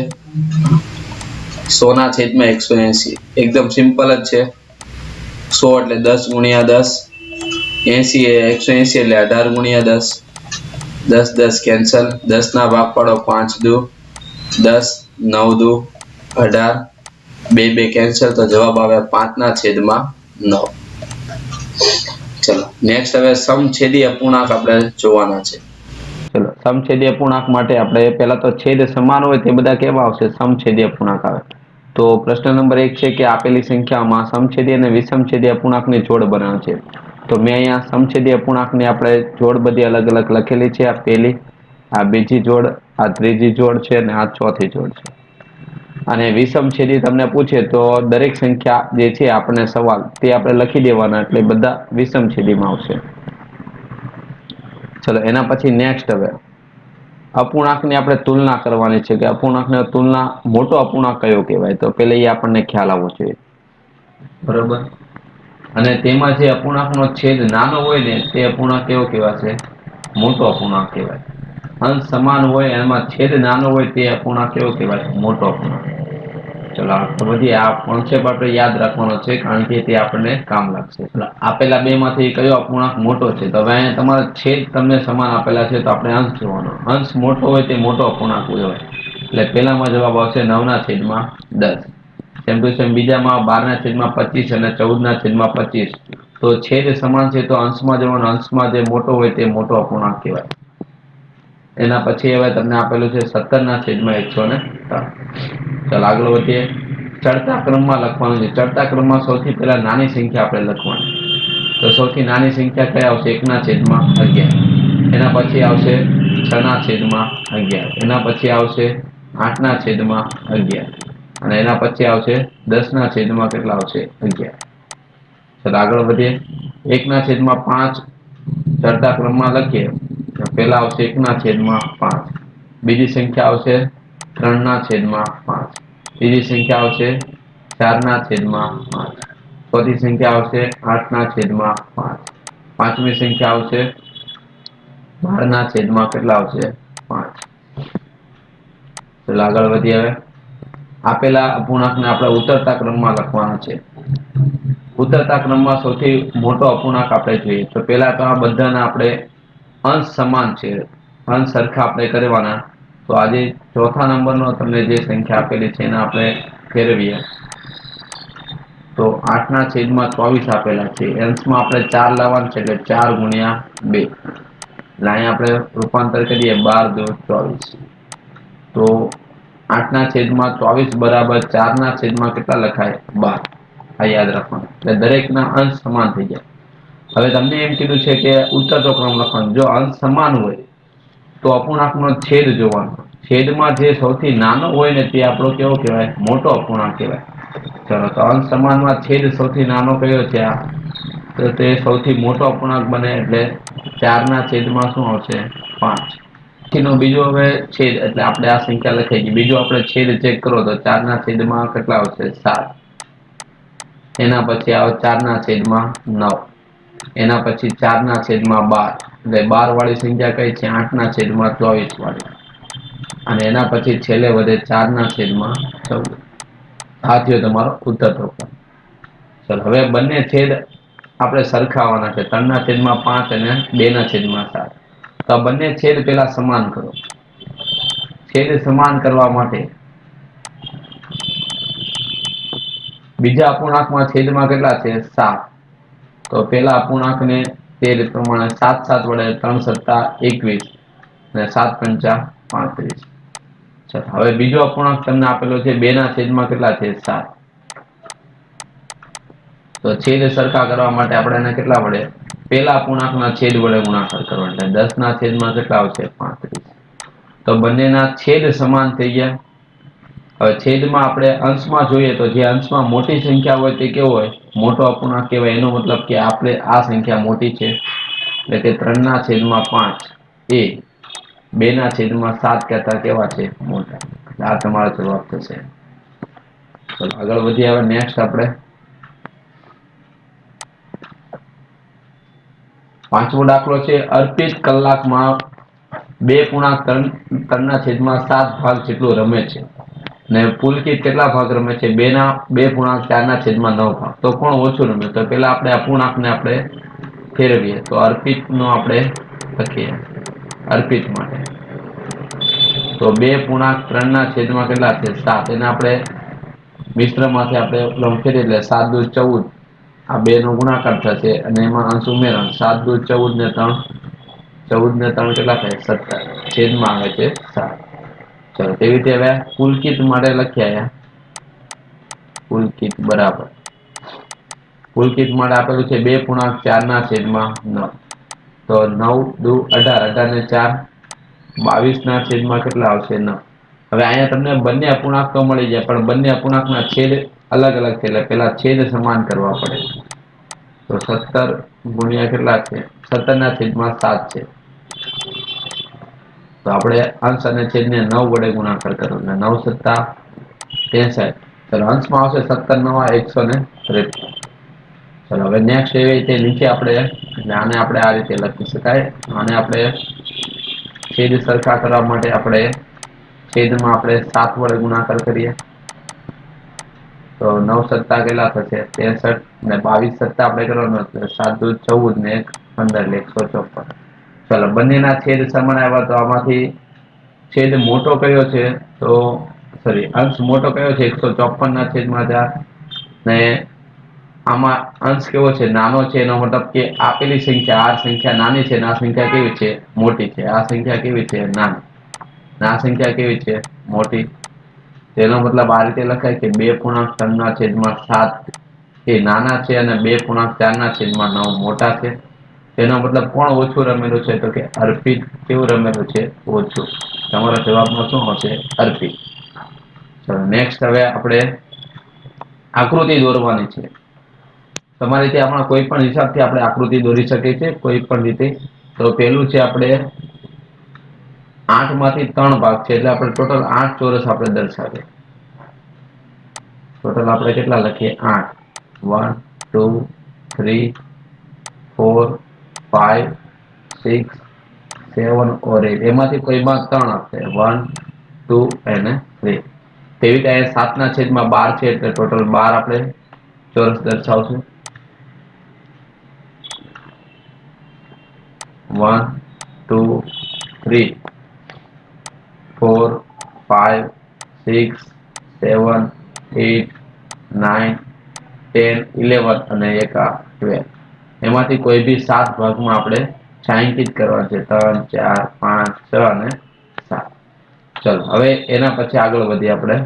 100 ના છેદમાં 180. એકદમ સિમ્પલ જ છે. 100 એટલે 10 ગુણ્યા 10, 80 180 એટલે 18 ગુણ્યા 10, 10 10 કેન્સલ, 10 ના ભાગ પાડો 5 દુ 10, 9 દુ 18, 2 2 કેન્સલ તો જવાબ આવે 5 ના છેદમાં 9. ચલો નેક્સ્ટ હવે સમછેદી અપૂર્ણાંક આપણે જોવાના છે. ચલો સમછેદી અપૂર્ણાંક માટે આપણે પહેલા તો છેદ સમાન હોય તે બધા કેવા આવશે? સમછેદી અપૂર્ણાંક આવે. તો પ્રશ્ન નંબર 1 છે કે આપેલી સંખ્યામાં સમછેદી અને વિષમછેદી અપૂર્ણાંકની જોડ બનાવો છે. તો મેં અહીંયા સમછેદી અપૂર્ણાંકની આપણે જોડ બધી અલગ અલગ લખેલી છે. આ પહેલી, આ બીજી જોડ, આ ત્રીજી જોડ છે અને આ ચોથી જોડ છે. અને વિષમછેદી તમને પૂછે તો દરેક સંખ્યા જે છે આપણને સવાલ તે આપણે લખી દેવાના એટલે બધા વિષમછેદીમાં આવશે. ચલો એના પછી નેક્સ્ટ હવે અપૂર્ણાંકની આપણે તુલના કરવાની છે કે અપૂર્ણાંકની તુલના મોટો અપૂર્ણાંક કયો કહેવાય? તો પહેલા એ આપણને ખ્યાલ આવવો જોઈએ. બરોબર. અને તેમાં જે અપૂર્ણાંકનો છેદ નાનો હોય ને તે અપૂર્ણાંક કેવો કહેવાશે? મોટો અપૂર્ણાંક કહેવાય. અંશ સમાન હોય એમાં છેદ નાનો હોય તે અપૂર્ણાંક કેવો કહેવાય? મોટો અપૂર્ણાંક. ચલો તો બધી આ કોન્સેપ્ટ આપણે યાદ રાખવાનો છે કારણ કે તે આપણને કામ લાગશે. આપેલા બે માંથી કયો અપૂર્ણાંક મોટો છે? તો હવે અહીંયા તમારા છેદ તમને સમાન આપેલા છે તો આપણે અંશ જોવાનો. અંશ મોટો હોય તે મોટો અપૂર્ણાંક કહેવાય. એટલે પહેલામાં જવાબ આવશે 9 ના છેદમાં 10. સેમ ટુ સેમ બીજામાં 12 ના છેદમાં 25 અને 14 ના છેદમાં 25. તો છેદ સમાન છે તો અંશમાં જવાનો. અંશમાં જે મોટો હોય તે મોટો અપૂર્ણાંક કહેવાય. એના પછી હવે તમને આપેલું છે 17 ના છેદમાં 103. ચાલો આગળ વધીએ. ચડતા ક્રમમાં લખવાનું છે. ચડતા ક્રમમાં સૌથી પહેલા નાની સંખ્યા આપણે લખવાની. તો સૌથી નાની સંખ્યા કઈ આવશે? 1 ના છેદમાં 11. એના પછી આવશે 6 ના છેદમાં 11. એના પછી આવશે 8 ના છેદમાં 11. અને એના પછી આવશે 10 ના છેદમાં કેટલા આવશે? 11. ચાલો આગળ વધીએ. 1 ના છેદમાં 5 ચડતા ક્રમમાં લખીએ તો પહેલા આવશે 1 ના છેદમાં 5. બીજી સંખ્યા આવશે 3 ના છેદમાં 5. ત્રીજી સંખ્યા આવશે 4 ના છેદમાં 5. ચોથી સંખ્યા આવશે 8 ના છેદમાં 5. પાંચમી સંખ્યા આવશે 12 ના છેદમાં કેટલા આવશે? 5. ચલો આગળ વધીએ. હવે આપેલા અપૂર્ણાંકને આપણે ઉતરતા ક્રમમાં લખવાના છે. ઉતરતા ક્રમમાં સૌથી મોટો અપૂર્ણાંક આપણે જોઈએ તો પહેલા તો આ બધાના આપણે અંશ સમાન છે. અંશ સરખા આપણે કરવાના. તો આજે ચોથા નંબરનો તમને જે સંખ્યા આપેલી છે એને આપણે ફેરવીએ તો 8 ના છેદમાં 24 આપેલા છે. અંશમાં આપણે 4 લાવવાનું છે એટલે 4 ગુણ્યા 2. એટલે અહીંયા આપણે રૂપાંતર કરીએ 12 દુ 24. તો 8 ના છેદમાં 24 બરાબર 4 ના છેદમાં કેટલા લખાય? 12. આ યાદ રાખવાનું. એટલે દરેકના અંશ સમાન થઈ જાય. હવે તમને એમ કીધું છે કે ઉતરતો ક્રમ લખવાનો. જો અંશ સમાન હોય તો અપૂર્ણાંકનો છેદ જોવાનો. છેદમાં જે સૌથી નાનો હોય ને તે આપણો કેવો કહેવાય? મોટો અપૂર્ણાંક કહેવાય. ચલો તો અંશ સમાનમાં છેદ સૌથી નાનો કયો છે? આ તો તે સૌથી મોટો અપૂર્ણાંક બને એટલે 4 ના છેદમાં શું આવશે? 5. નો બીજો હવે છેદ એટલે આપણે આ સંખ્યા લખાઈ ગઈ. બીજો આપણે છેદ ચેક કરો તો 4 ના છેદમાં કેટલા આવશે? 7. એના પછી આવે 4 ના છેદમાં 9. એના પછી 4 ના છેદમાં 12. એટલે 12 વાળી સંખ્યા કઈ છે? 8 ના છેદમાં 24 વાળી. અને એના પછી છેલ્લે વધે 4 ના છેદમાં 14. આ થયો તમારો ઉતરતો ક્રમ. ચલો હવે બંને છેદ આપણે સરખાવાના છે. 3 ના છેદમાં 5 અને 2 ના છેદમાં 7. તો આ બંને છેદ પેલા સમાન કરો. છેદ સમાન કરવા માટે બીજા અપૂર્ણાંકમાં છેદમાં કેટલા છે? 7. તો પેલા અપૂર્ણાંકને તે પ્રમાણે 7 7 વડે 3 સત્તા 21 અને 7 પંચા 35. હવે બીજો અપૂર્ણાંક તમને આપેલો છે 2 ના છેદમાં કેટલા છે? 7. તો છેદ સરખા કરવા માટે આપણે એને કેટલા વડે? પેલા અપૂર્ણાંકના છેદ વડે ગુણાકાર કરવાનો. એટલે 10 ના છેદમાં કેટલા આવશે? 35. તો બંનેના છેદ સમાન થઈ ગયા. હવે છેદમાં આપણે અંશમાં જોઈએ તો જે અંશમાં મોટી સંખ્યા હોય તે કેવો હોય? મોટો અપૂર્ણાંક કહેવાય. એનો મતલબ કે આપણે આ સંખ્યા મોટી છે એટલે કે 3 ના છેદમાં 5 એ 2 ના છેદમાં 7 કરતા કેવા છે? મોટા. આ તમારો જવાબ થશે. ચલો આગળ વધીએ. હવે નેક્સ્ટ આપણે પાંચમો દાખલો છે અર્પિત કલાકમાં 2.3/7 ભાગ જેટલું રમે છે ને પુલકિત કેટલા ભાગ રમે છે 2.4/9 ભાગ. તો કોણ ઓછું રમે? તો પેલા આપણે અપૂર્ણાંકને આપણે ફેરવીએ. તો અર્પિત નો આપણે લખીએ અર્પિત માટે તો 2.3/7 કેટલા છે 7. એને આપણે મિશ્રમાંથી આપણે ફેરવીએ એટલે 7 દુ 14. આ 2 નો ગુણાકાર થશે અને એમાં અંશ ઉમેરવાનો 7 દુ 14 ને 3 14 ને 3 કેટલા થાય 17 છેદમાં આવે છે 7. ચલો તેવી રીતે હવે પુલકિત માટે લખી આવ્યા પુલકિત બરાબર પુલકિત માટે આપેલું છે 2.4/9. તો 9 દુ 18 18 ને 4 22/7 કેટલા આવશે 9. હવે અહીંયા તમને બંને અપૂર્ણાંક તો મળી જાય પણ બંને અપૂર્ણાંકના છેદ અલગ અલગ છે એટલે પેલા છેદ સમાન કરવા પડે. તો 17 ગુણ્યા કેટલા છે 17/7 છે. તો આપણે અંશ અને છેદને 9 વડે ગુણાકાર કરો એટલે 9 સત્તા 63. ચલો અંશમાં આવશે 17 9 153. ચલો હવે નેક્સ્ટ એવી રીતે નીચે આપણે આને આપણે આ રીતે લખી શકાય. આને આપણે છેદ સરખા કરવા માટે આપણે છેદમાં આપણે 7 વડે ગુણાકાર કરીએ. તો 9 સત્તા કેટલા થશે 63 ને 22 સત્તા આપણે કરવાનો એટલે 7 દુ 14 ને 15 એટલે 154. ચલો બંનેના છેદ સમાન આવ્યા તો આમાંથી છેદ મોટો કયો છે? તો સોરી અંશ મોટો કયો છે 154/4 ને આમાં અંશ કેવો છે નાનો છે એનો મતલબ કે આપેલી સંખ્યા આ સંખ્યા નાની છે અને આ સંખ્યા કેવી છે મોટી છે. આ સંખ્યા કેવી છે નાની. આ સંખ્યા કેવી છે મોટી. તેનો મતલબ આ રીતે લખાય કે 2.3/7 એ નાના છે અને 2.4/9 મોટા છે. તેનો મતલબ કોણ ઓછું રમેલું છે? તો કે અર્પિત કેવું રમેલું છે ઓછું. તમારા જવાબમાં શું હશે અર્પિત. ચલો નેક્સ્ટ હવે આપણે આકૃતિ દોરવાની છે. તમારી રીતે આપણા કોઈ પણ હિસાબથી આપણે આકૃતિ દોરી શકીએ છીએ કોઈ પણ રીતે. તો પેલું છે આપણે 8 માંથી 3 ભાગ છે એટલે આપણે ટોટલ 8 ચોરસ આપણે દર્શાવીએ. ટોટલ આપણે કેટલા લખીએ 8. 1 2 3 4 5 6 7 or 8 એમાંથી કોઈમાં 3 આપશે 1 2 અને 3. તેવી રીતે 7/12 છે એટલે ટોટલ 12 આપણે ચોરસ દર્શાવશું. 1 2 3 4 5 6 7 8 9 10 11 અને 1 12. એમાંથી કોઈ બી 7 ભાગમાં આપણે છાંયાંકિત કરવા છે 3 4 5 6 અને 7. ચલો હવે એના પછી આગળ વધીએ આપણે.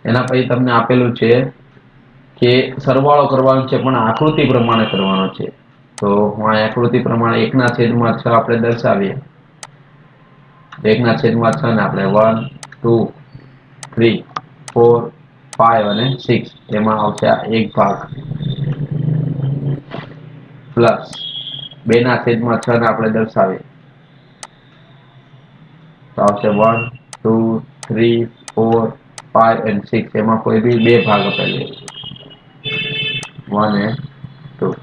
એના પછી તમને આપેલું છે કે સરવાળો કરવાનો છે પણ આકૃતિ પ્રમાણે કરવાનો છે. તો હું આ આકૃતિ પ્રમાણે 1/6 આપણે દર્શાવીએ. 1/6 ને આપણે 1 2 3 4 5 અને 6 એમાં આવશે આ એક ભાગ પ્લસ 2/6 ને આપણે દર્શાવીએ તો આવશે 1 2 3 4 5 and 6 એમાં કોઈ બી બે ભાગ આપેલા 1 અને 2.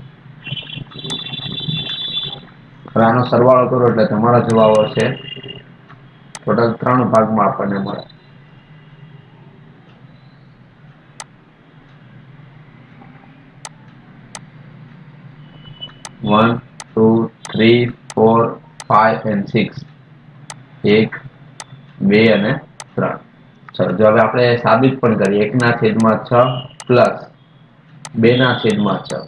હવે આનો સરવાળો કરો એટલે તમારો જવાબ આવશે ટોટલ 3 ભાગમાં આપણને મળે. 1 2 3 4 5 and 6 1 2 અને 3. ચલો જો હવે આપણે સાબિત પણ કરીએ 1/6 પ્લસ 2/6.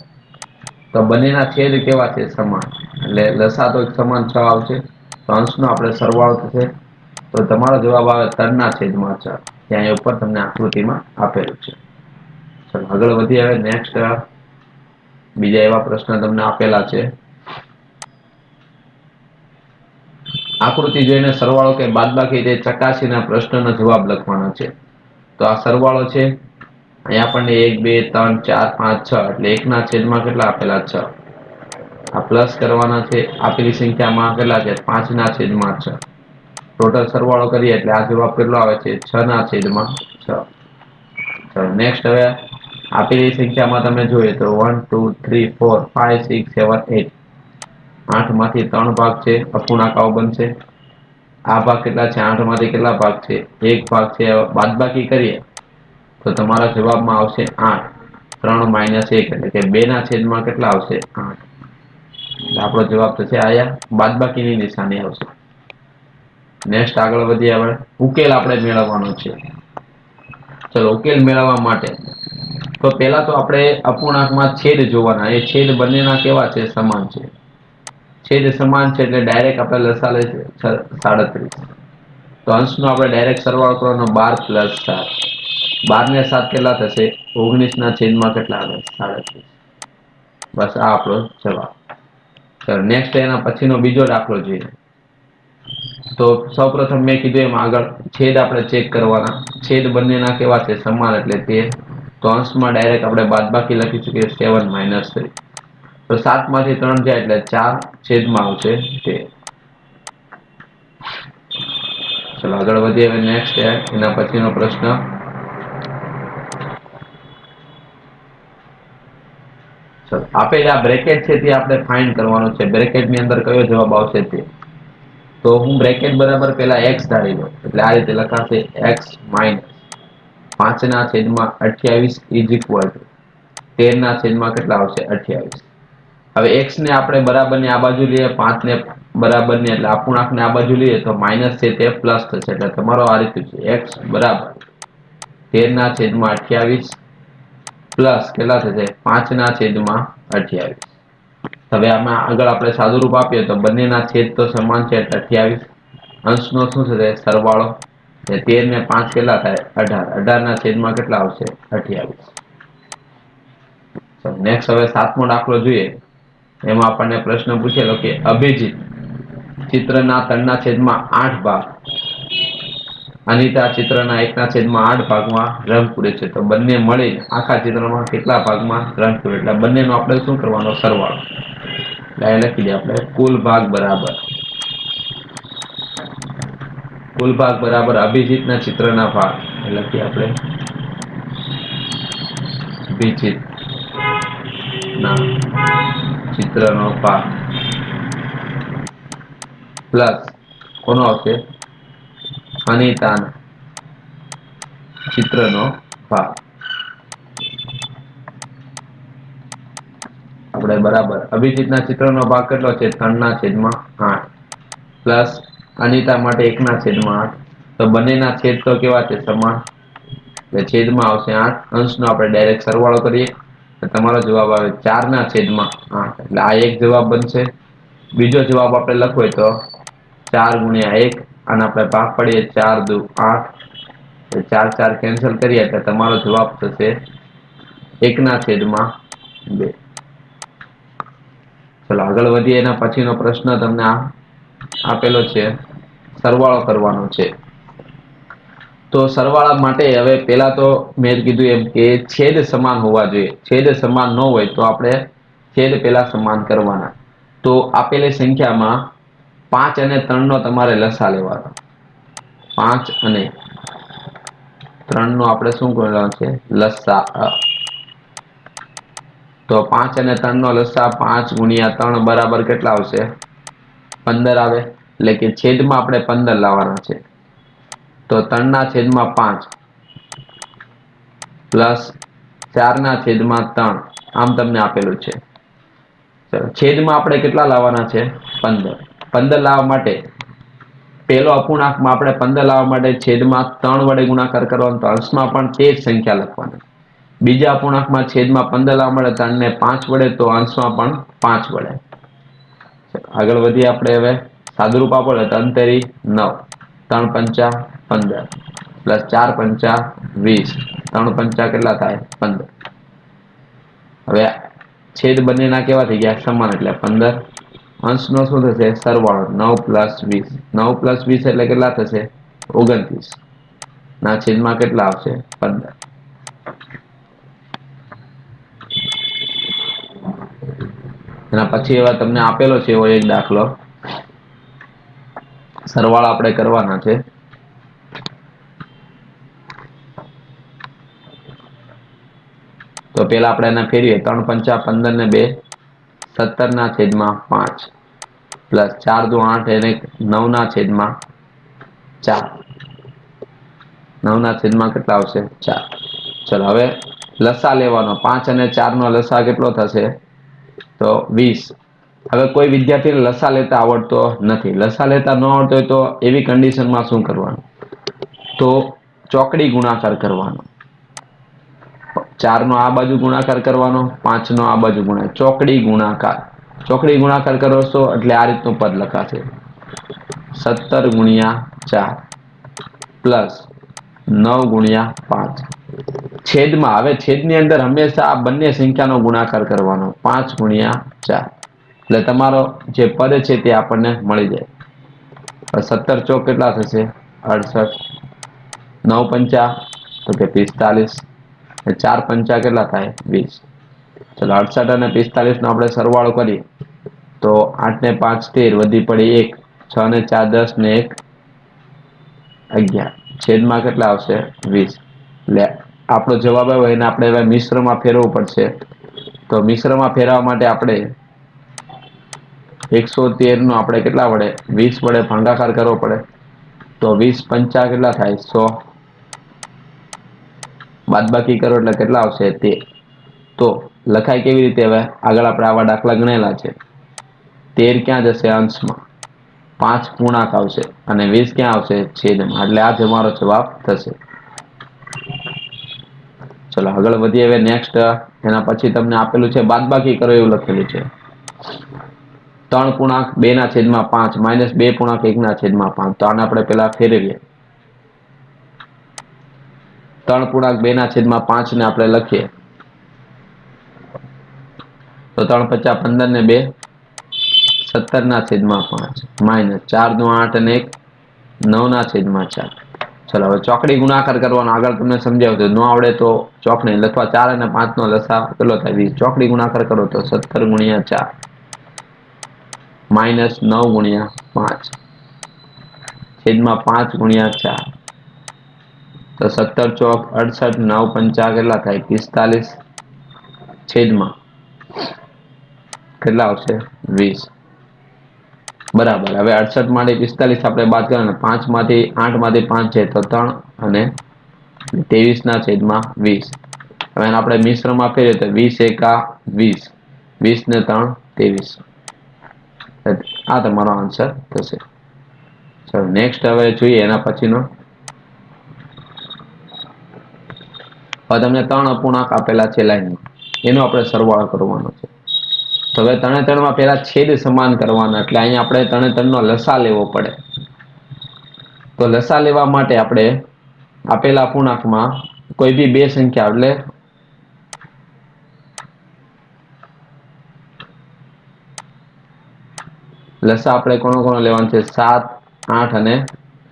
તો બંનેના છેદ કેવા છે સમાન એટલે લસા તો સમાન 6 આવશે. તો અંશનો આપણે સરવાળો થશે તો તમારો જવાબ આવે 3/6. ત્યાં ઉપર તમને આકૃતિમાં આપેલું છે. ચલો આગળ વધીએ. હવે નેક્સ્ટ બીજા એવા પ્રશ્ન તમને આપેલા છે. આકૃતિ જોઈને સરવાળો કે બાદબાકી તે ચકાસીને પ્રશ્નનો જવાબ લખવાનો છે. તો આ સરવાળો છે અહીંયા આપણને 1 2 3 4 5 6 એટલે 1/6 કેટલા આપેલા 6. આ પ્લસ કરવાના છે આપેલી સંખ્યામાં કેટલા છે 5/6. ટોટલ સરવાળો કરીએ એટલે આ જવાબ કેટલો આવે છે 6/6. ચલો નેક્સ્ટ હવે આપેલી સંખ્યામાં તમે જોઈએ તો 1 2 3 4 5 6 7 8 8 માંથી 3 ભાગ છે અપૂર્ણાંકો બનશે. આ ભાગ કેટલા છે? 8 માંથી કેટલા ભાગ છે? એક ભાગ છે. બાદબાકી કરીએ તો તમારા જવાબમાં આવશે 8. 3 માઇનસ 1 એટલે કે 2 ના છેદમાં કેટલા આવશે? 8. આપણો જવાબ તો છે આયા બાદબાકીની નિશાની આવશે. નેક્સ્ટ આગળ વધીએ આપણે ઉકેલ આપણે મેળવવાનો છે. ચલો ઉકેલ મેળવવા માટે તો પેલા તો આપણે અપૂર્ણાંકમાં છેદ જોવાના. એ છેદ બંનેના કેવા છે? સમાન છે. છેદ સમાન છે એટલે ડાયરેક્ટ આપણે લસા લઈશું 37. તો અંશનો આપણે ડાયરેક્ટ સરવાળો કરવાનો 12 + 7. 12 ને 7 કેટલા થશે? 19 ના છેદમાં કેટલા આવે? 37. બસ આ આપણો જવાબ. ચલો નેક્સ્ટ એના પછીનો બીજો દાખલો જોઈએ. તો સૌપ્રથમ મેં કીધું એમ આગળ છેદ આપણે ચેક કરવાના. છેદ બંનેના કેવા છે? સમાન એટલે 13. તો અંશમાં ડાયરેક્ટ આપણે બાદબાકી લખી શકીએ 7 - 3. તો 7 માંથી 3 જાય એટલે 4 છેદમાં આવશે 13. ચલો આગળ વધીએ હવે નેક્સ્ટ એના પછીનો પ્રશ્ન. આપેલા બ્રેકેટ છે તે આપણે ફાઇન્ડ કરવાનો છે. બ્રેકેટની અંદર કયો જવાબ આવશે તે. તો હું બ્રેકેટ બરાબર પેલા x ધારી લઉં એટલે આ રીતે લખાશે x - 5 ના છેદમાં 28 = 13 ના છેદમાં કેટલા આવશે? 28. હવે x ને આપણે બરાબર ની આ બાજુ લઈએ, 5 ને બરાબર ની એટલે અપૂર્ણાંક ને આ બાજુ લઈએ તો માઇનસ છે તે પ્લસ થશે. એટલે તમારો આ રીતે છે x બરાબર 13 ના છેદમાં 28 પ્લસ કેટલા થશે? 5 ના છેદમાં 28. હવે આમાં આગળ આપણે સાદું રૂપ આપીએ તો બંનેના છેદ તો સમાન છે એટલે 28. અંશનો શું થશે? સરવાળો. 13 ને 5 કેટલા થાય? 18. 18 ના છેદમાં કેટલા આવશે? 28. નેક્સ્ટ હવે 7મો દાખલો જોઈએ. એમાં આપણને પ્રશ્ન પૂછેલો કે અભિજીત ચિત્રના 3 ના છેદમાં 8 ભાગ, અનિતા ચિત્રના 1/8 ભાગમાં રંગ પૂરે છે. તો બંને મળી આખા ચિત્રમાં કેટલા ભાગમાં રંગ પૂરે? એટલે બંનેનો આપણે શું કરવાનો? સરવાળો. એટલે લખી દઈએ આપણે કુલ ભાગ બરાબર અભિજીતના ચિત્રના ભાગ. એટલે લખીએ આપણે અભિજીત ના ચિત્રનો ભાગ પ્લસ કોનો આવશે? અનિતાના ચિત્રનો ભાગ. આપણે બરાબર અભિજીતના ચિત્રનો ભાગ કેટલો છે? 3/8 પ્લસ અનિતા માટે 1/8. તો બંનેના છેદ તો કેવા છે? સમાન. એટલે છેદમાં આવશે 8. અંશનો આપણે ડાયરેક્ટ સરવાળો કરીએ તો તમારો જવાબ આવે 4/8. એટલે આ એક જવાબ બનશે. બીજો જવાબ આપણે લખવો હોય તો 4 × 1 અને આપણે ભાગ પાડીએ 4 × 2 = 8. 4 4 કેન્સલ કરીએ એટલે તમારો જવાબ થશે 1/2. ચલો આગળ વધીએ. એના પછીનો પ્રશ્ન તમને આપેલો છે. સરવાળો કરવાનો છે. તો સરવાળા માટે હવે પેલા તો મેં કીધું એમ કે છેદ સમાન હોવા જોઈએ. છેદ સમાન ન હોય તો આપણે છેદ પેલા સમાન કરવાના. તો આપેલી સંખ્યામાં 5 અને 3 નો તમારે લસા લેવાનો. 5 અને 3 નો આપણે શું કરવાનો છે? લસા. તો 5 અને 3 નો લસા 5 × 3 બરાબર કેટલા આવશે? 15 આવે. એટલે કે છેદમાં આપણે 15 લાવવાના છે. તો 3/5 પ્લસ 4/3 આમ તમને આપેલું છે. છેદમાં આપણે કેટલા લાવવાના છે? 15. 15 લાવવા માટે પેલો અપૂર્ણાંકમાં આપણે 15 લાવવા માટે છેદમાં 3 વડે ગુણાકાર કરવાનો. તો અંશમાં પણ તે જ સંખ્યા લખવાની. બીજા અપૂર્ણાંકમાં છેદમાં 15 લાવવા માટે 3 ને 5 વડે, તો અંશમાં પણ 5 વડે. આગળ વધીએ આપણે હવે સાદુરૂપ આપો એટલે 3 તેરી 9, 3 પંચા 15 પ્લસ 4 પંચા 20, 3 પંચા કેટલા થાય? 15. હવે છેદ બંનેના કેવા થઈ ગયા? સમાન. એટલે 15. અંશનો શું થશે? સરવાળો. 9 + 20. 9 + 20 એટલે કેટલા થશે? 29. ના છેદમાં કેટલા આવશે? 15. એના પછી એવા તમને આપેલો છે એવો એક દાખલો. સરવાળા આપણે કરવાના છે. તો પેલા આપણે એને ફેરવીએ 3 પંચા 15 ને 2 17 ના છેદમાં 5 પ્લસ 4 દુ 8 એને 9 ના છેદમાં 4 9 ના છેદમાં કેટલા આવશે 4। ચલો હવે લસા લેવાનો 5 અને 4 નો લસા કેટલો થશે તો 20। હવે કોઈ વિદ્યાર્થીને લસા લેતા આવડતો નથી, લસા લેતા ન આવડતો હોય તો એવી કન્ડિશનમાં શું કરવાનું તો ચોકડી ગુણાકાર કરવાનો, 4 નો આ બાજુ ગુણાકાર કરવાનો, 5 નો આ બાજુ ગુણાકાર, ચોકડી ગુણાકાર કરો છો એટલે આ રીતનું પદ લખાશે 17 ગુણ્યા 4 પ્લસ 9 ગુણ્યા 5 છેદમાં। હવે છેદની અંદર હંમેશા આ બંને સંખ્યાનો ગુણાકાર કરવાનો 5 ગુણ્યા 4 એટલે તમારો જે પદ છે તે આપણને મળી જાય। 17 ચોક કેટલા થશે 68, 9 પંચા તો કે 45, 4 પંચા કેટલા થાય 20। ચલો 68 અને 45 નો આપણે સરવાળો કરીએ તો 8 ને 5 13 વધી પડી 1, 6 ને 4 10 ને 1 11 છેદમાં કેટલા આવશે 20। એટલે આપણો જવાબ આવ્યો એને આપણે હવે મિશ્રમાં ફેરવવું પડશે। તો મિશ્રમાં ફેરવવા માટે આપણે 113 નો આપણે કેટલા વડે 20 વડે ભાગાકાર કરવો પડે તો 20 પંચા કેટલા થાય 100, બાદબાકી કરો એટલે કેટલા આવશે 13। તો લખાય કેવી રીતે હવે આગળ આપણે આવા દાખલા ગણેલા છે 13 ક્યાં જશે અંશમાં, 5 પૂર્ણાંક આવશે અને 20 ક્યાં આવશે છેદમાં, એટલે આ જ અમારો જવાબ થશે। ચલો આગળ વધીએ હવે નેક્સ્ટ એના પછી તમને આપેલું છે બાદબાકી કરો એવું લખેલું છે 3 પૂર્ણાંક 2 ના છેદમાં 5 માઇનસ 2 પૂર્ણાંક 1 ના છેદમાં 5। તો આને આપણે પેલા ફેરવીએ 3 પૂર્ણાંક 2 ના છેદમાં 5 ને આપણે લખીએ તો 3 પચા 15 ને 2 17 ના છેદમાં 5 માઇનસ 4 દુ 8 અને 1 9 ના છેદમાં 4। ચલો હવે ચોકડી ગુણાકાર કરવાનો, આગળ તમને સમજાવ્યું ન આવડે તો ચોકડી લખવા 4 અને 5 નો લસા કેટલો થાય 20, ચોકડી ગુણાકાર કરો તો 17 ગુણ્યા 4 માઇનસ 9 ગુણ્યા 5 છેદમાં 5 ગુણ્યા 4 તો 17 ચોક 68, 9 પંચા કેટલા થાય 45 છેદમાં કેટલા આવશે 20 બરાબર। હવે 68 માંથી 45 આપણે બાદ કરવાના, 5 માંથી 8 માંથી 5 છે તો 3 અને 23 ના છેદમાં 20। હવે આપણે મિશ્રમાં ફેરવીએ તો 20 એકા 20, 20 ને 3 23। આ તમારો આન્સર થશે। ચલો નેક્સ્ટ હવે જોઈએ એના પછીનો, હવે તમને 3 અપૂર્ણાંક આપેલા છે લાઈનમાં, એનો આપણે સરવાળો કરવાનો છે। તો હવે 3 માં પેલા છેદ સમાન કરવાના, એટલે અહીંયા આપણે 3 નો લસા લેવો પડે। તો લસા લેવા માટે આપણે આપેલા અપૂર્ણાંકમાં કોઈ બી બે સંખ્યા એટલે લસા આપણે કોનો લેવાનો છે 7, 8 અને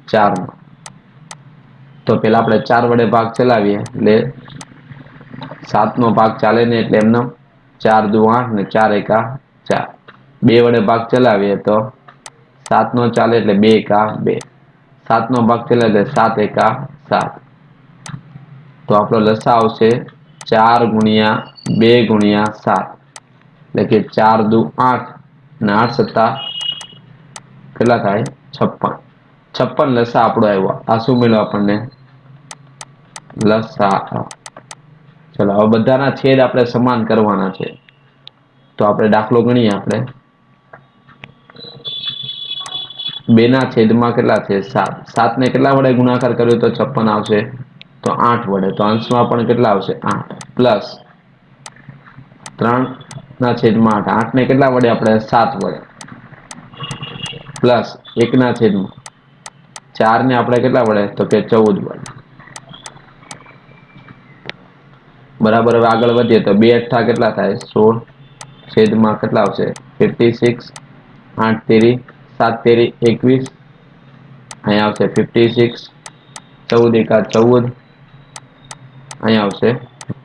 4 નો। તો પેલા આપણે 4 વડે ભાગ ચલાવીએ એટલે 7 નો ભાગ ચાલે ને એટલે એમનો 4 દુ 8 ને 4 એકા 4, 2 વડે ભાગ ચલાવીએ તો 7 નો ચાલે એટલે 2 એકા 2, 7 નો ભાગ ચલાવીએ 7 એકા 7। તો આપણો લસા આવશે 4 ગુણ્યા 2 ગુણ્યા 7 એટલે કે 4 દુ 8 અને 8 સત્તા કેટલા થાય 56, 56 લસા આપણો આવ્યો। આ શું મળ્યું આપણને લસા। ચલો હવે બધાના છેદ આપણે સમાન કરવાના છે। તો આપણે દાખલો ગણીએ, આપણે 2 ના છેદમાં કેટલા છે 7, 7 ને કેટલા વડે ગુણાકાર કર્યો તો 56 આવશે તો 8 વડે, તો અંશમાં પણ કેટલા આવશે 8 પ્લસ 3 ના છેદમાં 8, 8 ને કેટલા વડે આપણે 7 વડે પ્લસ 1 ના છેદમાં 4 ને આપણે કેટલા વડે તો કે 14 વડે બરાબર। હવે આગળ વધીએ તો 2 અઠ્ઠા કેટલા થાય 16 છેદમાં કેટલા આવશે 56, 8 તેરી 7 તેરી 21 અહીંયા આવશે 56, 14 એકા 14 અહીંયા આવશે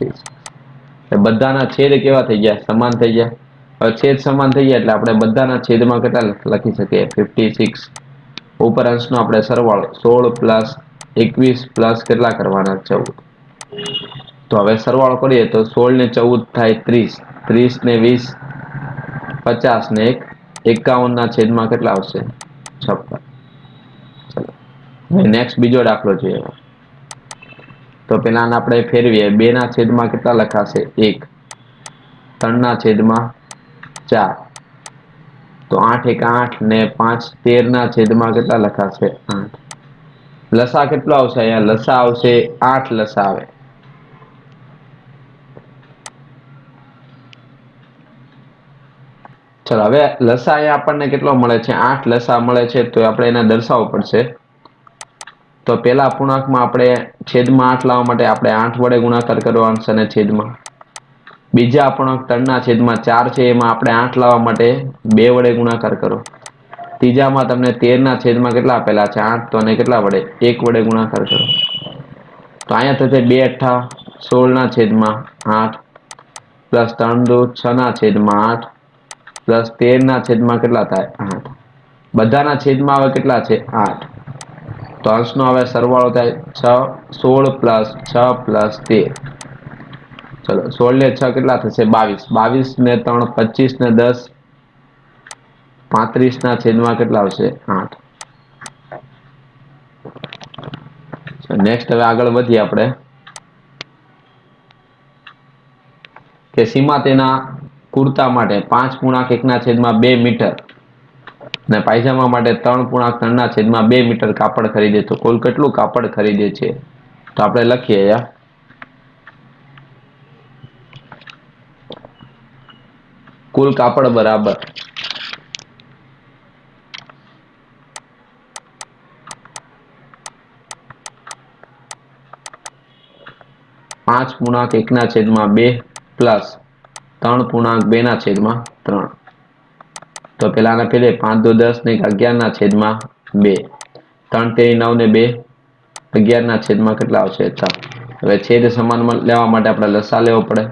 56। બધાના છેદ કેવા થઈ ગયા સમાન થઈ ગયા। હવે છેદ સમાન થઈ ગયા એટલે આપણે બધાના છેદમાં કેટલા લખી શકીએ 56, ઉપર અંશનો આપણે સરવાળો 16 પ્લસ 21 પ્લસ કેટલા કરવાના 14। તો હવે સરવાળો કરીએ તો 16 ને 14 થાય 30, 30 ને 20 50 ને 51 ના છેદમાં કેટલા આવશે 56. ચલો નેક્સ્ટ બીજો દાખલો જોઈએ. તો પેલાને આપણે ફેરવીએ 2 ના છેદમાં કેટલા લખાશે 1, 3 ના છેદમાં 4, તો 8 × 8 ને 5 13 ના છેદમાં કેટલા લખાશે 8. લસા કેટલો આવશે? અહીંયા લસા આવશે 8 લસા આવે. ચલો હવે લસા અહીંયા આપણને કેટલો મળે છે 8 લસા મળે છે, તો આપણે એને દર્શાવવું પડશે. તો પેલા અપૂર્ણાંકમાં આપણે છેદમાં 8 લાવવા માટે આપણે 8 વડે ગુણાકાર કરવો અંશ છેદમાં. બીજા અપૂર્ણાંક 3 ના છેદમાં 4 છે, એમાં આપણે 8 લાવવા માટે 2 વડે ગુણાકાર કરો. ત્રીજામાં તમને 13 ના છેદમાં કેટલા આપેલા છે 8, તો એને કેટલા વડે 1 વડે ગુણાકાર કરો. તો અહીંયા થશે 2 × 8 16 ના છેદમાં 8 પ્લસ 3 × 2 6 ના છેદમાં 8 પ્લસ 13 ના છેદમાં કેટલા થાય 8. બધાના છેદમાં હવે કેટલા છે 8, તો અંશનો હવે સરવાળો થાય 16 પ્લસ 6 પ્લસ 13. ચલો 16 ને 6 કેટલા થશે 22, 22 ને 3 25 ને 10 35 ના છેદમાં કેટલા આવશે 8. નેક્સ્ટ હવે આગળ વધીએ આપણે કે સીમા તેના કુર્તા માટે 5.1/2 મીટર અને પાયજામા માટે 3.3/2 મીટર કાપડ ખરીદે, તો કુલ કેટલું કાપડ ખરીદે છે? તો આપણે લખીએ અહીંયા કુલ કાપડ બરાબર 5.1/2 પ્લસ 3.2/3. તો પેલાના પેલે 5 × 2 = 10 ને 11/2, 3 × 9 ને 2 11/માં કેટલા આવશે 4. હવે છેદ સમાન લેવા માટે આપણે લસા લેવો પડે.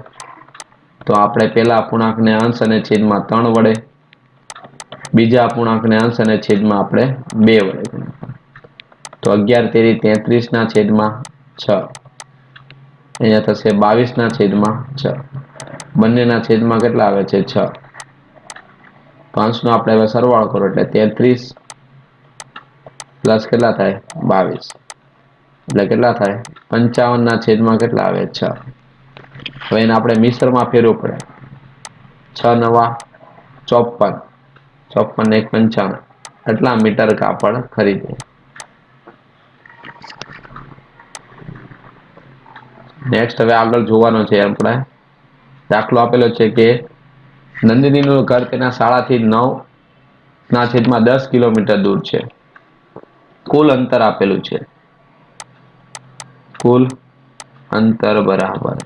તો આપણે પેલા અપૂર્ણાંકને અંશ અને છેદમાં 3 વડે, બીજા અપૂર્ણાંકને અંશ અને છેદમાં આપણે 2 વડે. તો 11 × 3 = 33/6. અહીંયા થશે 22/6. બંનેના છેદમાં કેટલા આવે છે 6. તો અંશનો આપણે હવે સરવાળો કરો એટલે 33 પ્લસ કેટલા થાય 22, એટલે કેટલા થાય 55/છેદમાં કેટલા આવે 6. હવે એને આપણે મિશ્રમાં ફેરવવું પડે. 6 × 9 = 54, 54 ને 1 = 55. એટલા મીટર કાપડ ખરીદે. નેક્સ્ટ હવે આગળ જોવાનો છે આપણે દાખલો આપેલો છે કે નંદિનીનું ઘર તેના શાળાથી 9/10 કિલોમીટર દૂર છે. કુલ અંતર આપેલું છે. કુલ અંતર બરાબર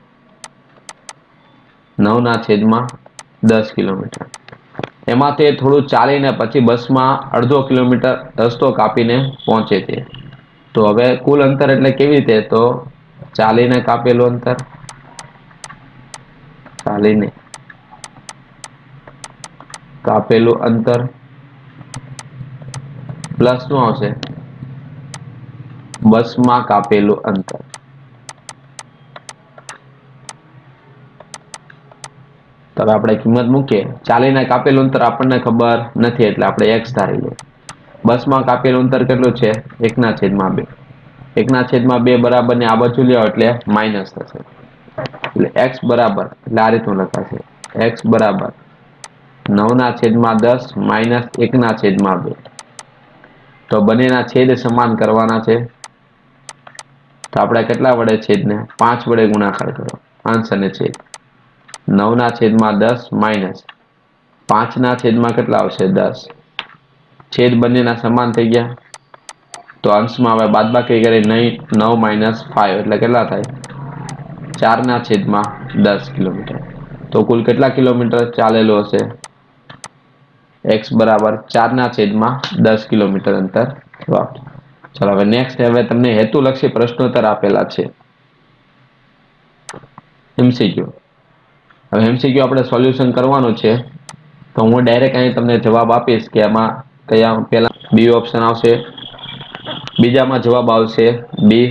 9/10 કિલોમીટર. એમાં તે થોડું ચાલીને પછી બસમાં અડધો કિલોમીટર રસ્તો કાપીને પહોંચે છે. તો હવે કુલ અંતર એટલે કેવી રીતે? તો ચાલીને કાપેલું અંતર, ચાલીને કાપેલું અંતર પ્લસ શું આવશે બસમાં કાપેલું અંતર. તો હવે આપણે કિંમત મૂકીએ. ચાલીને કાપેલું અંતર આપણને ખબર નથી એટલે આપણે x ધારી લઈએ. બસમાં કાપેલું અંતર કેટલું છે 1/2. 1/2 બરાબર ને આ બાજુ લ્યો એટલે માઇનસ થશે. એટલે x બરાબર એટલે આ રીતનું લખાશે x બરાબર 9/10 - 1/2. તો બંનેના છેદ સમાન કરવાના છે. તો આપણે કેટલા વડે છેદને 5 વડે ગુણાકાર કરો અંશ અને છેદ. 9/10 માઇનસ 5/માં કેટલા આવશે 10. છેદ બંનેના સમાન થઈ ગયા. તો અંશમાં હવે બાદબાકી કરી 9 - 5 એટલે કેટલા થાય 4/10 કિલોમીટર. તો કુલ કેટલા કિલોમીટર ચાલેલું હશે? x બરાબર 4/10 કિલોમીટર અંતર. ચલો હવે નેક્સ્ટ હવે તમને હેતુલક્ષી પ્રશ્નોત્તર આપેલા છે MCQ. હવે MCQ આપણે સોલ્યુશન કરવાનું છે. તો હું ડાયરેક્ટ અહીં તમને જવાબ આપીશ કે આમાં કયા પેલા બી ઓપ્શન આવશે, બીજામાં જવાબ આવશે બી,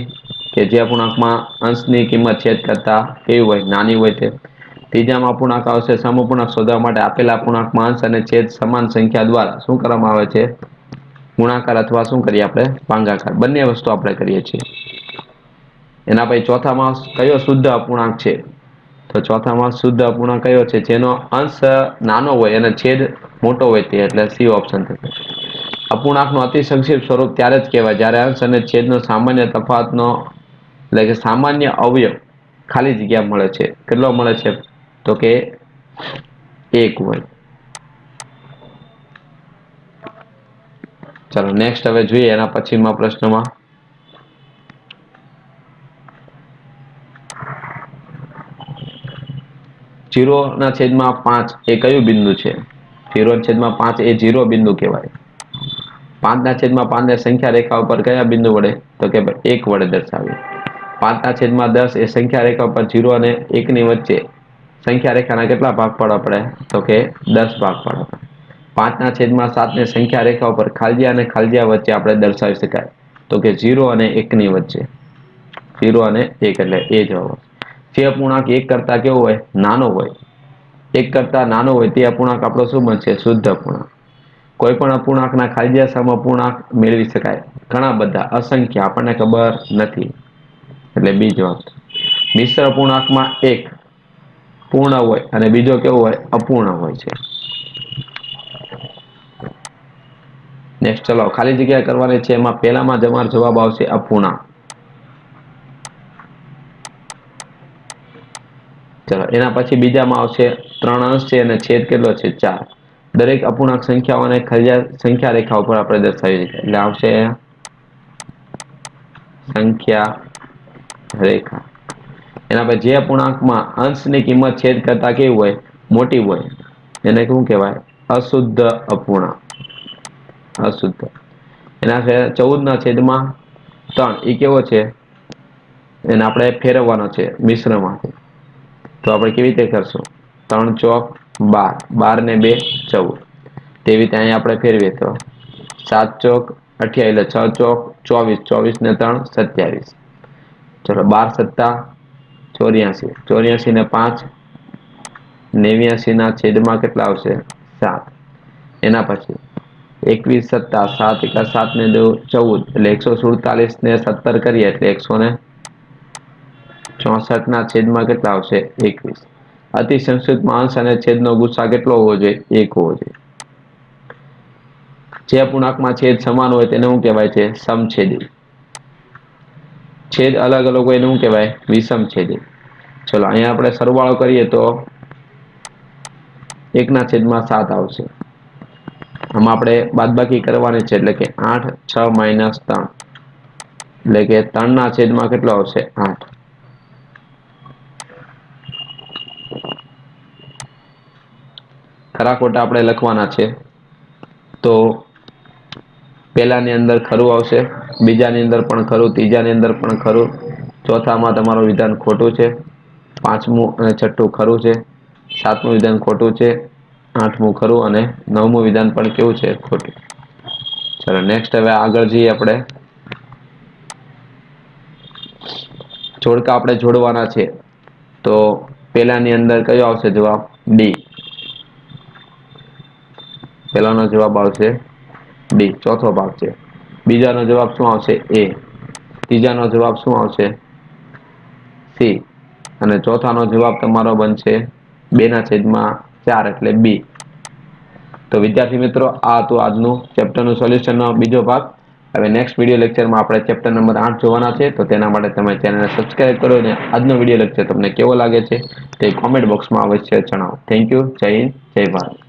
કે જે અપૂર્ણાંકમાં અંશની કિંમત છેદ કરતા કેવી હોય, નાની હોય તે. ત્રીજામાં અપૂર્ણાંક આવશે સમઅપૂર્ણાંક શોધવા માટે આપેલા અપૂર્ણાંકમાં અંશ અને છેદ સમાન સંખ્યા દ્વારા શું કરવામાં આવે છે? ગુણાકાર અથવા શું કરીએ આપણે? ભાગાકાર. બંને વસ્તુ આપણે કરીએ છીએ. એના પછી ચોથામાં કયો શુદ્ધ અપૂર્ણાંક છે? તો ચોથામાં શુદ્ધ અપૂર્ણાંક કયો છે? જેનો અંશ નાનો હોય અને છેદ મોટો હોય તે, એટલે સી ઓપ્શન થશે. અપૂર્ણાંકનું અતિ સંક્ષિપ્ત સ્વરૂપ ત્યારે જ કહેવાય જ્યારે અંશ અને છેદનો સામાન્ય તફાવતનો એટલે કે સામાન્ય અવયવ ખાલી જગ્યા મળે છે. કેટલો મળે છે? તો કે 1 હોય. ચાલો નેક્સ્ટ હવે જોઈએ એના પછીના પ્રશ્નમાં. 0/5 એ કયું બિંદુ છે? 0/5 એ 0 બિંદુ કહેવાય. 5/5 ને સંખ્યા રેખા ઉપર કયા બિંદુ વડે? તો કે 1 વડે દર્શાવીએ. 5/10 એ સંખ્યા રેખા ઉપર 0 અને 1 ની વચ્ચે સંખ્યા રેખાના કેટલા ભાગ પાડવા પડે? તો કે 10 ભાગ પાડવા પડે. 5/7 ને સંખ્યા રેખા ઉપર ખાલજીયા અને ખાલજીયા વચ્ચે આપણે દર્શાવી શકાય. તો કે 0 અને 1 ની વચ્ચે. 0 અને 1 એટલે એ જવાબ. જે અપૂર્ણાંક 1 કરતા કેવો હોય? નાનો હોય. 1 કરતા નાનો હોય તે અપૂર્ણાંક આપણો શું બનશે? શુદ્ધ અપૂર્ણાંક. કોઈ પણ અપૂર્ણાંકના ખાલજીયા સમઅપૂર્ણાંક મેળવી શકાય. ઘણા બધા, અસંખ્ય, આપણને ખબર નથી. એટલે બી જવાબ. મિશ્ર અપૂર્ણાંકમાં એક પૂર્ણ હોય અને બીજો કેવો હોય? અપૂર્ણ હોય છે. નેક્સ્ટ ચલો ખાલી જગ્યા કરવાની છે. એમાં પહેલામાં તમારો જવાબ આવશે અપૂર્ણાંક. ચલો એના પછી બીજામાં આવશે 3 અંશ છે અને છેદ કેટલો છે? 4. દરેક અપૂર્ણાંક સંખ્યાઓને સંખ્યા રેખા ઉપર આપણે દર્શાવી શકીએ. એટલે આવશે સંખ્યા રેખા. એના પછી જે અપૂર્ણાંકમાં અંશની કિંમત છેદ કરતા કેવી હોય? મોટી હોય, એને શું કહેવાય? અશુદ્ધ અપૂર્ણાંક. અશુદ્ધ. એના 14/3 એ કેવો છે? એને આપણે ફેરવવાનો છે મિશ્રમાંથી. તો આપણે કેવી રીતે કરશું? 3 ચોક 12, 12 ને 2 14. તેવી રીતે અહીંયા આપણે ફેરવીએ તો 7 ચોક 28 એટલે 6 ચોક 24, 24 ને 3 27. ચલો 12 સત્તા 84, 84 ને 5 89 ના છેદમાં કેટલા આવશે? 7. એના પછી 21 સત્તા 7 એકા 7 ને 2 14 એટલે 147 ને 17 કરીએ એટલે 164 ના છેદમાં કેટલા આવશે? 21. અતિ સંક્ષિપ્તમાં અંશ અને છેદનો ગુસા કેટલો હોવો જોઈએ? 1 હોવો જોઈએ. જે અપૂર્ણાંકમાં છેદ સમાન હોય તેને શું કહેવાય છે? સમછેદી. છેદ અલગ અલગ હોય એને શું કહેવાય? વિષમછેદી. ચલો અહીંયા આપણે સરવાળો કરીએ તો 1/7 આવશે. આમાં આપણે બાદબાકી કરવાની છે એટલે કે 8 6 - 3 એટલે કે 3/7 કેટલો આવશે? 8. ખરા ખોટા આપણે લખવાના છે. તો પહેલાની અંદર ખરું આવશે, બીજાની અંદર પણ ખરું, ત્રીજાની અંદર પણ ખરું, ચોથામાં તમારું વિધાન ખોટું છે, 5મું અને 6થું ખરું છે, 7મું વિધાન ખોટું છે, 8મું ખરું અને 9મું વિધાન પણ કેવું છે? ખોટું. ચલો નેક્સ્ટ હવે આગળ જઈએ આપણે. જોડકા આપણે જોડવાના છે. તો પહેલાની અંદર કયો આવશે જવાબ? ડી. પહેલાનો જવાબ આવશે ડી, ચોથો ભાગ છે. બીજાનો જવાબ શું આવશે? એ. ત્રીજાનો જવાબ શું આવશે? સી. અને ચોથાનો જવાબ તમારો બનશે 2/4 એટલે બી. તો વિદ્યાર્થી મિત્રો આ હતું આજનું ચેપ્ટરનું સોલ્યુશનનો બીજો ભાગ. હવે નેક્સ્ટ વિડીયો લેક્ચરમાં આપણે ચેપ્ટર નંબર 8 જોવાના છે. તો તેના માટે તમે ચેનલને સબસ્ક્રાઇબ કરો અને આજનો વિડીયો લેક્ચર તમને કેવો લાગે છે તે કોમેન્ટ બોક્સમાં અવશ્ય જણાવો. Thank you. જય હિન્દ, જય ભારત.